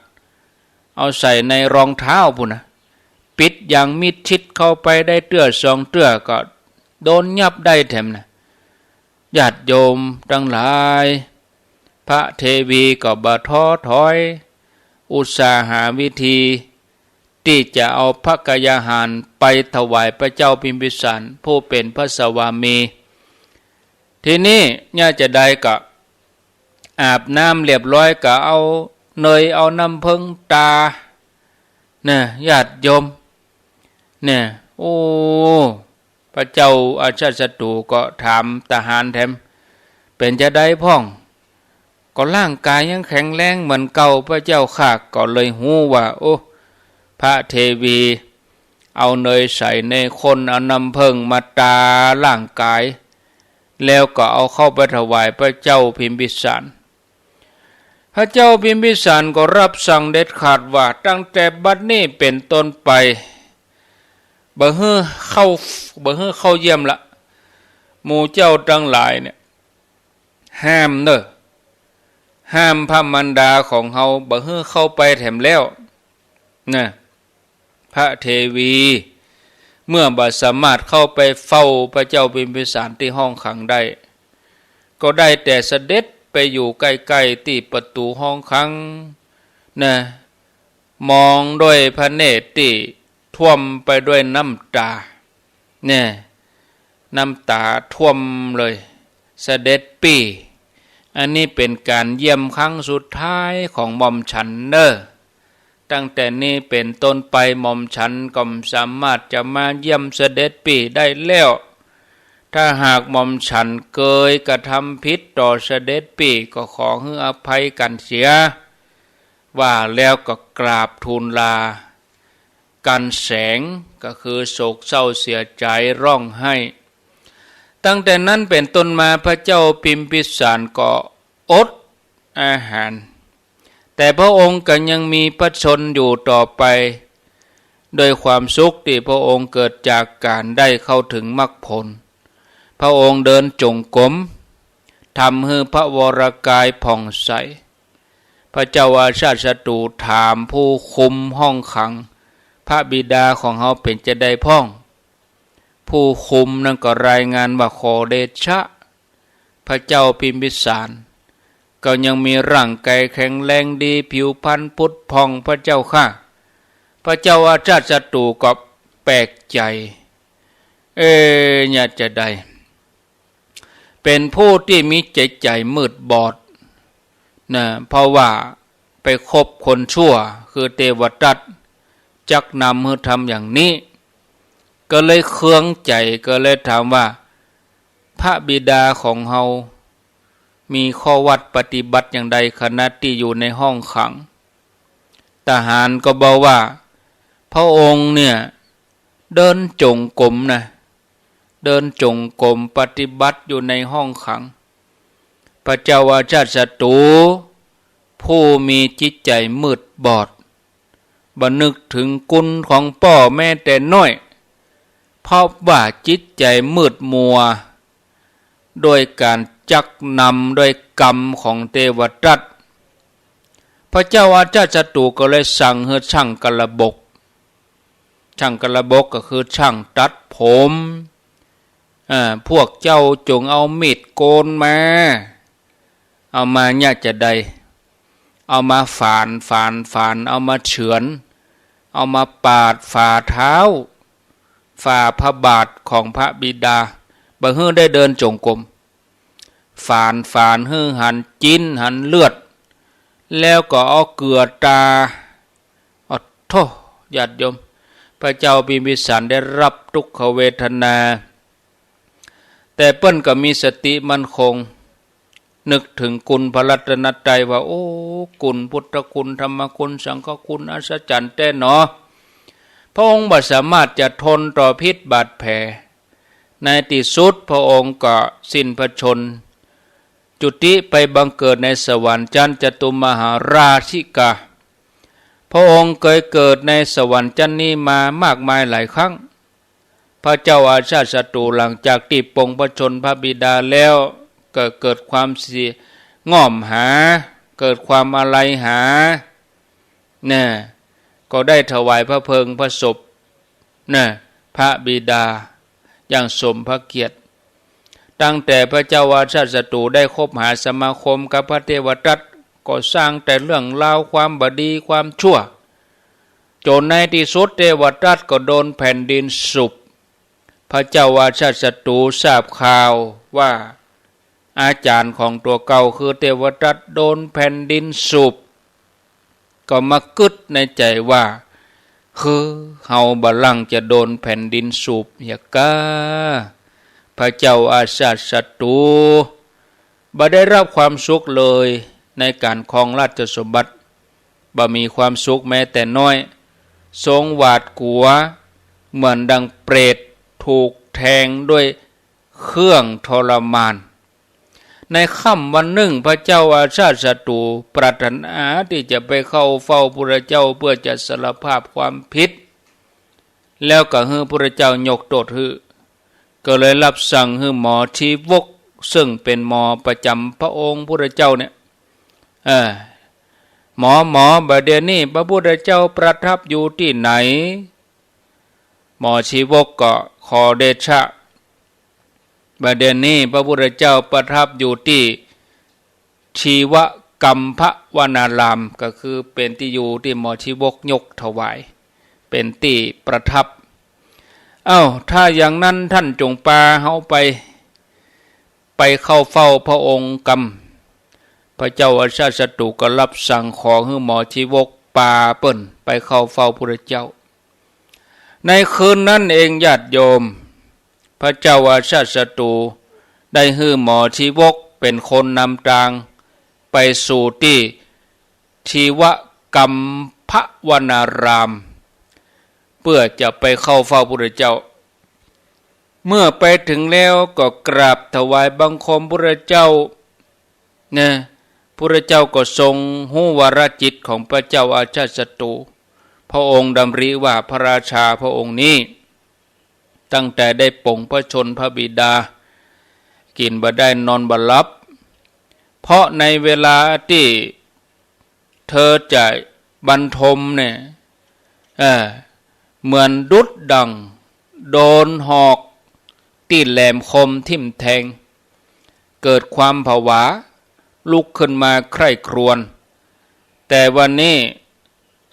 เอาใส่ในรองเท้าพุ่นนะปิดอย่างมิดชิดเข้าไปได้เตื้อสองเตื้อก็โดนยับได้แถมนะญาติโยมทั้งหลายพระเทวีก็บ่ท้อถอยอุตสาหาวิธีที่จะเอาพระกายาหารไปถวายพระเจ้าพิมพิสารผู้เป็นพระสวามีทีนี้ญาติจะได้ก็อาบน้ำเรียบร้อยก็เอาเนยเอาน้ำผึ้งตาเนี่ยญาติโยมเนี่ยพระเจ้าอาชาติศัตรูก็ถามทหารแถมเป็นจะได้พ่องก็ร่างกายยังแข็งแรงเหมือนเก่าพระเจ้าข้าก็เลยหู้ว่าพระเทวีเอาเนยใส่ในคนเอาน้ำผึ้งมาตาร่างกายแล้วก็เอาเข้าไปถวายพระเจ้าพิมพิสารพระเจ้าพิมพิสารก็รับสั่งเด็ดขาดว่าตั้งแต่บัดนี้เป็นต้นไปบ่ฮื้อเข้าเยี่ยมละหมู่เจ้าทั้งหลายเนี่ยห้ามห้ามพระมารดาของเฮาบ่ฮื้อเข้าไปแถมแล้วนะพระเทวีเมื่อบ่สามารถเข้าไปเฝ้าพระเจ้าพิมพิสารที่ห้องขังได้ก็ได้แต่เสด็จไปอยู่ใกล้ๆที่ประตูห้องขังนะมองด้วยพระเนตรที่ท่วมไปด้วยน้ำตาเนี่ยน้ำตาท่วมเลยเสด็จปีอันนี้เป็นการเยี่ยมครั้งสุดท้ายของหม่อมฉันตั้งแต่นี้เป็นต้นไปหม่อมฉันก็สามารถจะมาเยี่ยมเสด็จปีได้แล้วถ้าหากหม่อมฉันเคยกระทำผิดต่อเสด็จปีก็ขอให้อภัยกันเสียว่าแล้วก็กราบทูลลากันแสงก็คือโศกเศร้าเสียใจร้องไห้ตั้งแต่นั้นเป็นต้นมาพระเจ้าพิมพิสารก็อดอาหารแต่พระองค์ก็ยังมีพระชนอยู่ต่อไปโดยความสุขที่พระองค์เกิดจากการได้เข้าถึงมรรคผลพระองค์เดินจงกรมทำให้พระวรกายผ่องใสพระเจ้าอาชาติศัตรูถามผู้คุมห้องขังพระบิดาของเขาเป็นจะได้พ่องผู้คุมนั่นก็รายงานว่าขอเดชะ พระเจ้าพิมพิสารก็ยังมีร่างกายแข็งแรงดีผิวพรรณพุทธพองพระเจ้าค่ะพระเจ้าอาชาติศัตรูก็แปลกใจเนี่ยจะได้เป็นผู้ที่มีใจมืดบอดนะเพราะว่าไปคบคนชั่วคือเทวทัตจักนำมือทำอย่างนี้ก็เลยเคืองใจก็เลยถามว่าพระบิดาของเฮามีข้อวัดปฏิบัติอย่างใดขณะที่อยู่ในห้องขังทหารก็บอกว่าพระองค์เนี่ยเดินจงกรมนะเดินจงกรมปฏิบัติอยู่ในห้องขังพระเจ้าอาชาติศัตรูผู้มีจิตใจมืดบอดบ่นึกถึงคุณของพ่อแม่แต่น้อยเพราะว่าจิตใจมืดมัวโดยการจักนำโดยกรรมของเทวทัตพระเจ้าอาชาติศัตรูก็เลยสั่งให้ช่างกระบกช่างกระบกก็คือช่างตัดผมพวกเจ้าจงเอามีดโกนมาเอามาเนี่ยจะได้เอามาฝานเอามาเฉือนเอามาปาดฝ่าเท้าฝ่าพระบาทของพระบิดาบ่ฮื้อได้เดินจงกรมฝานฮื้อหันจิ้นหันเลือดแล้วก็เอาเกลือตาโธ่ญาติโยมพระเจ้าพิมพิสารได้รับทุกขเวทนาแต่เปิ้นก็มีสติมั่นคงนึกถึงคุณพระรัตนตรัยว่าโอ้คุณพุทธคุณธรรมคุณสังฆคุณอัศจรรย์แต่หนอพระองค์บ่สามารถจะทนต่อพิษบาดแผลในที่สุดพระองค์ก็สิ้นพระชนม์จุติไปบังเกิดในสวรรค์ชั้นจตุมหาราชิกาพระองค์เคยเกิดในสวรรค์ชั้นนี้มามากมายหลายครั้งพระเจ้าอาชาติศัตรูหลังจากที่ปรงพระชนม์พระบิดาแล้วก็เกิดความเสียง่อมหาเกิดความอาลัยหาเนี่ยก็ได้ถวายพระเพลิงพระศพเนี่ยพระบิดาอย่างสมพระเกียรติตั้งแต่พระเจ้าอาชาติศัตรูได้คบหาสมาคมกับพระเทวทัตก็สร้างแต่เรื่องราวความบดีความชั่วจนในที่สุดเทวทัตก็โดนแผ่นดินสุบพระเจ้าอาชาติศัตรูทราบข่าวว่าอาจารย์ของตัวเก่าคือเทวทัตโดนแผ่นดินสุบก็มากึดในใจว่าคือเฮาบัลลังก์จะโดนแผ่นดินสุบอย่ากะพระเจ้าอาชาติศัตรูบ่ได้รับความสุขเลยในการครองราชสมบัติบ่มีความสุขแม้แต่น้อยทรงหวาดกลัวเหมือนดังเปรตถูกแทงด้วยเครื่องทรมานในค่ำวันหนึ่งพระเจ้าอาชาติศัตรูปรารถนาที่จะไปเข้าเฝ้าพระเจ้าเพื่อจะสารภาพความผิดแล้วก็ให้พระเจ้ายกโทษให้ก็เลยรับสั่งให้หมอชีวกซึ่งเป็นหมอประจำพระองค์พระเจ้าเนี่ยหมอบัดเดี๋ยวนี้พระพุทธเจ้าประทับอยู่ที่ไหนหมอชีวกก็ขอเดชะบัดเดี๋ยวนี้พระพุทธเจ้าประทับอยู่ที่ชีวกัมพวนารามก็คือเป็นที่อยู่ที่หมอชีวกยกถวายเป็นที่ประทับถ้าอย่างนั้นท่านจงพาเฮาไปเข้าเฝ้าพระองค์กพระเจ้าอาชาติศัตรูก็รับสั่งขอให้หมอชีวกพาเปิ้นไปเข้าเฝ้าพระเจ้าในคืนนั้นเองญาติโยมพระเจ้าอาชาติศัตรูได้ให้หมอชีวกเป็นคนนำทางไปสู่ที่ชีวกัมพวนารามเพื่อจะไปเข้าเฝ้าพระเจ้าเมื่อไปถึงแล้วก็กราบถวายบังคมพระเจ้าเนี่ยพระเจ้าก็ทรงหู้วาระจิตของพระเจ้าอาชาติศัตรูพระองค์ดำริว่าพระราชาพระองค์นี้ตั้งแต่ได้ปลงพระชนพระบิดากินบ่ได้นอนบ่หลับเพราะในเวลาที่เธอจะบรรทมเนี่ยเหมือนดุจดังโดนหอกตีแหลมคมทิ่มแทง เกิดความผวาลุกขึ้นมาใคร่ครวญแต่วันนี้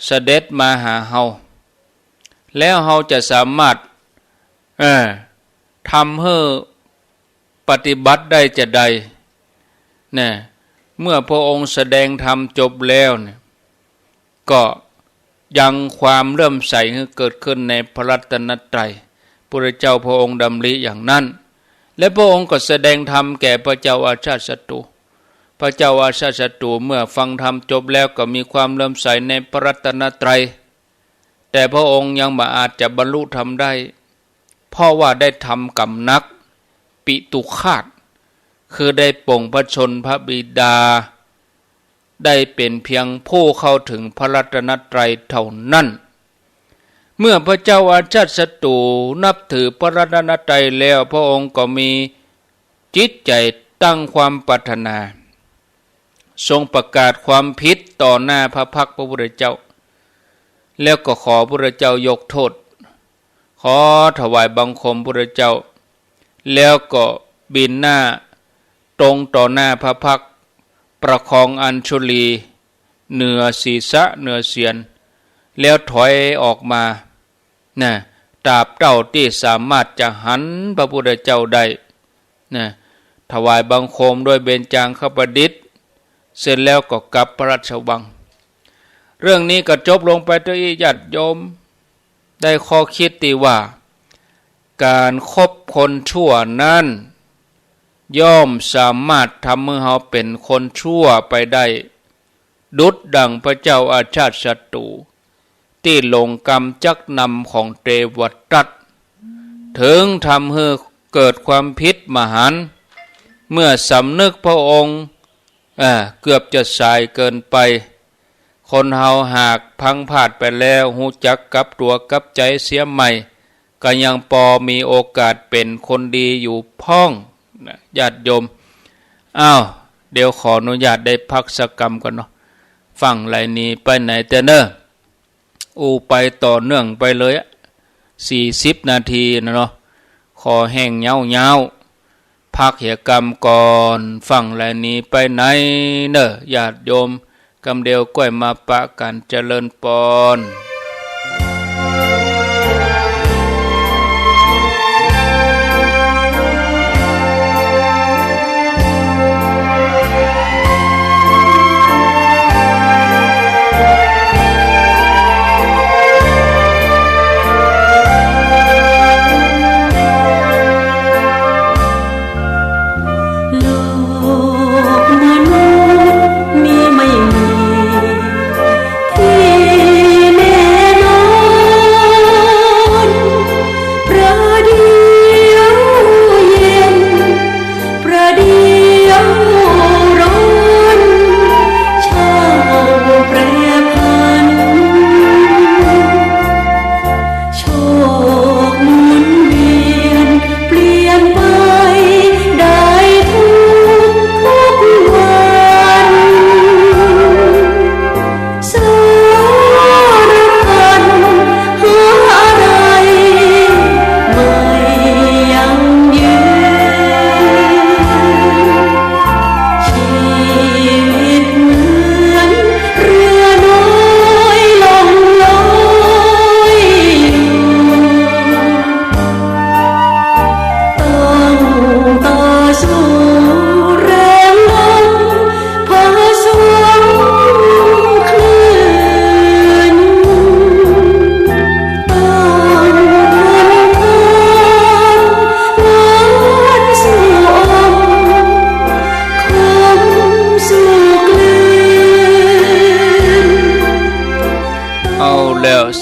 เสด็จมาหาเฮาแล้วเฮาจะสามารถทำให้ปฏิบัติได้จะใดเนี่ยเมื่อพระองค์แสดงธรรมจบแล้วเนี่ยก็ยังความเริ่มใสให้เกิดขึ้นในพระรัตนตรัยพระเจ้าพระองค์ดำริอย่างนั้นและพระองค์ก็แสดงธรรมแก่พระเจ้าอาชาติศัตรูพระเจ้าอาชาติศัตรูเมื่อฟังธรรมจบแล้วก็มีความเริ่มใสในพระรัตนตรัยแต่พระองค์ยังไม่อาจจะบรรลุธรรมได้เพราะว่าได้ทำกรรมนักปิตุฆาตคือได้ปลงพระชนพระบิดาได้เป็นเพียงผู้เข้าถึงพระรัตนตรัยเท่านั้นเมื่อพระเจ้าอาชาติศัตรูนับถือพระรัตนตรัยแล้วพระองค์ก็มีจิตใจตั้งความปรารถนาทรงประกาศความผิดต่อหน้าพระพักตร์พระพุทธเจ้าแล้วก็ขอพระพุทธเจ้ายกโทษขอถวายบังคมพระพุทธเจ้าแล้วก็บินหน้าตรงต่อหน้าพระพักตร์ประคองอัญชุลีเหนือศีรษะเหนือเสียนแล้วถอยออกมาตราบเท่าที่สามารถจะหันพระพุทธเจ้าได้ถวายบังคมด้วยเบญจางคประดิษฐ์เสร็จแล้วก็กลับพระราชวังเรื่องนี้ก็จบลงไปด้วยญาติโยมได้ข้อคิดที่ว่าการคบคนชั่วนั้นย่อมสามารถทำให้เราเป็นคนชั่วไปได้ดุจดังพระเจ้าอาชาติศัตรูที่ลงกรรมจักนำของเทวทัตถึงทำให้เกิดความผิดมหันต์เมื่อสำนึกพระองค์เกือบจะสายเกินไปคนเฮาหากพังพลาดไปแล้วหูจักกับตัวกับใจเสียใหม่ก็ยังพอมีโอกาสเป็นคนดีอยู่พ้องญาติโยมเดี๋ยวขออนุญาตได้พักสักกรรมกันเนาะฟังไรนี้ไปไหนแต่เนอะไปต่อเนื่องไปเลย40 นาทีนะเนาะขอแห้งเงาพักเหตุกรรมก่อนฟังไรนี้ไปไหนเนอะญาติโยมกำเดียวก้อยมาปะกันเจริญปอน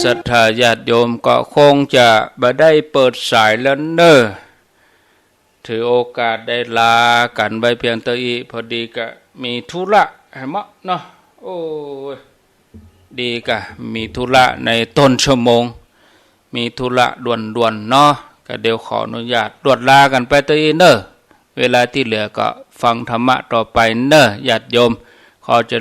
ศรัทธาญาติโยมก็คงจะบ่ได้เปิดสายแล้วเนอะถือโอกาสได้ลากันไปเพียงตัวอีพอดีก็มีธุระให้มะเนาะโอ้ยดีก็มีธุระในต้นชั่วโมงมีธุระด่วนๆเนาะก็เดี๋ยวขออนุญาตตรวจลากันไปตัวอีเนอะเวลาที่เหลือก็ฟังธรรมะต่อไปเนอะญาติโยมขอจะ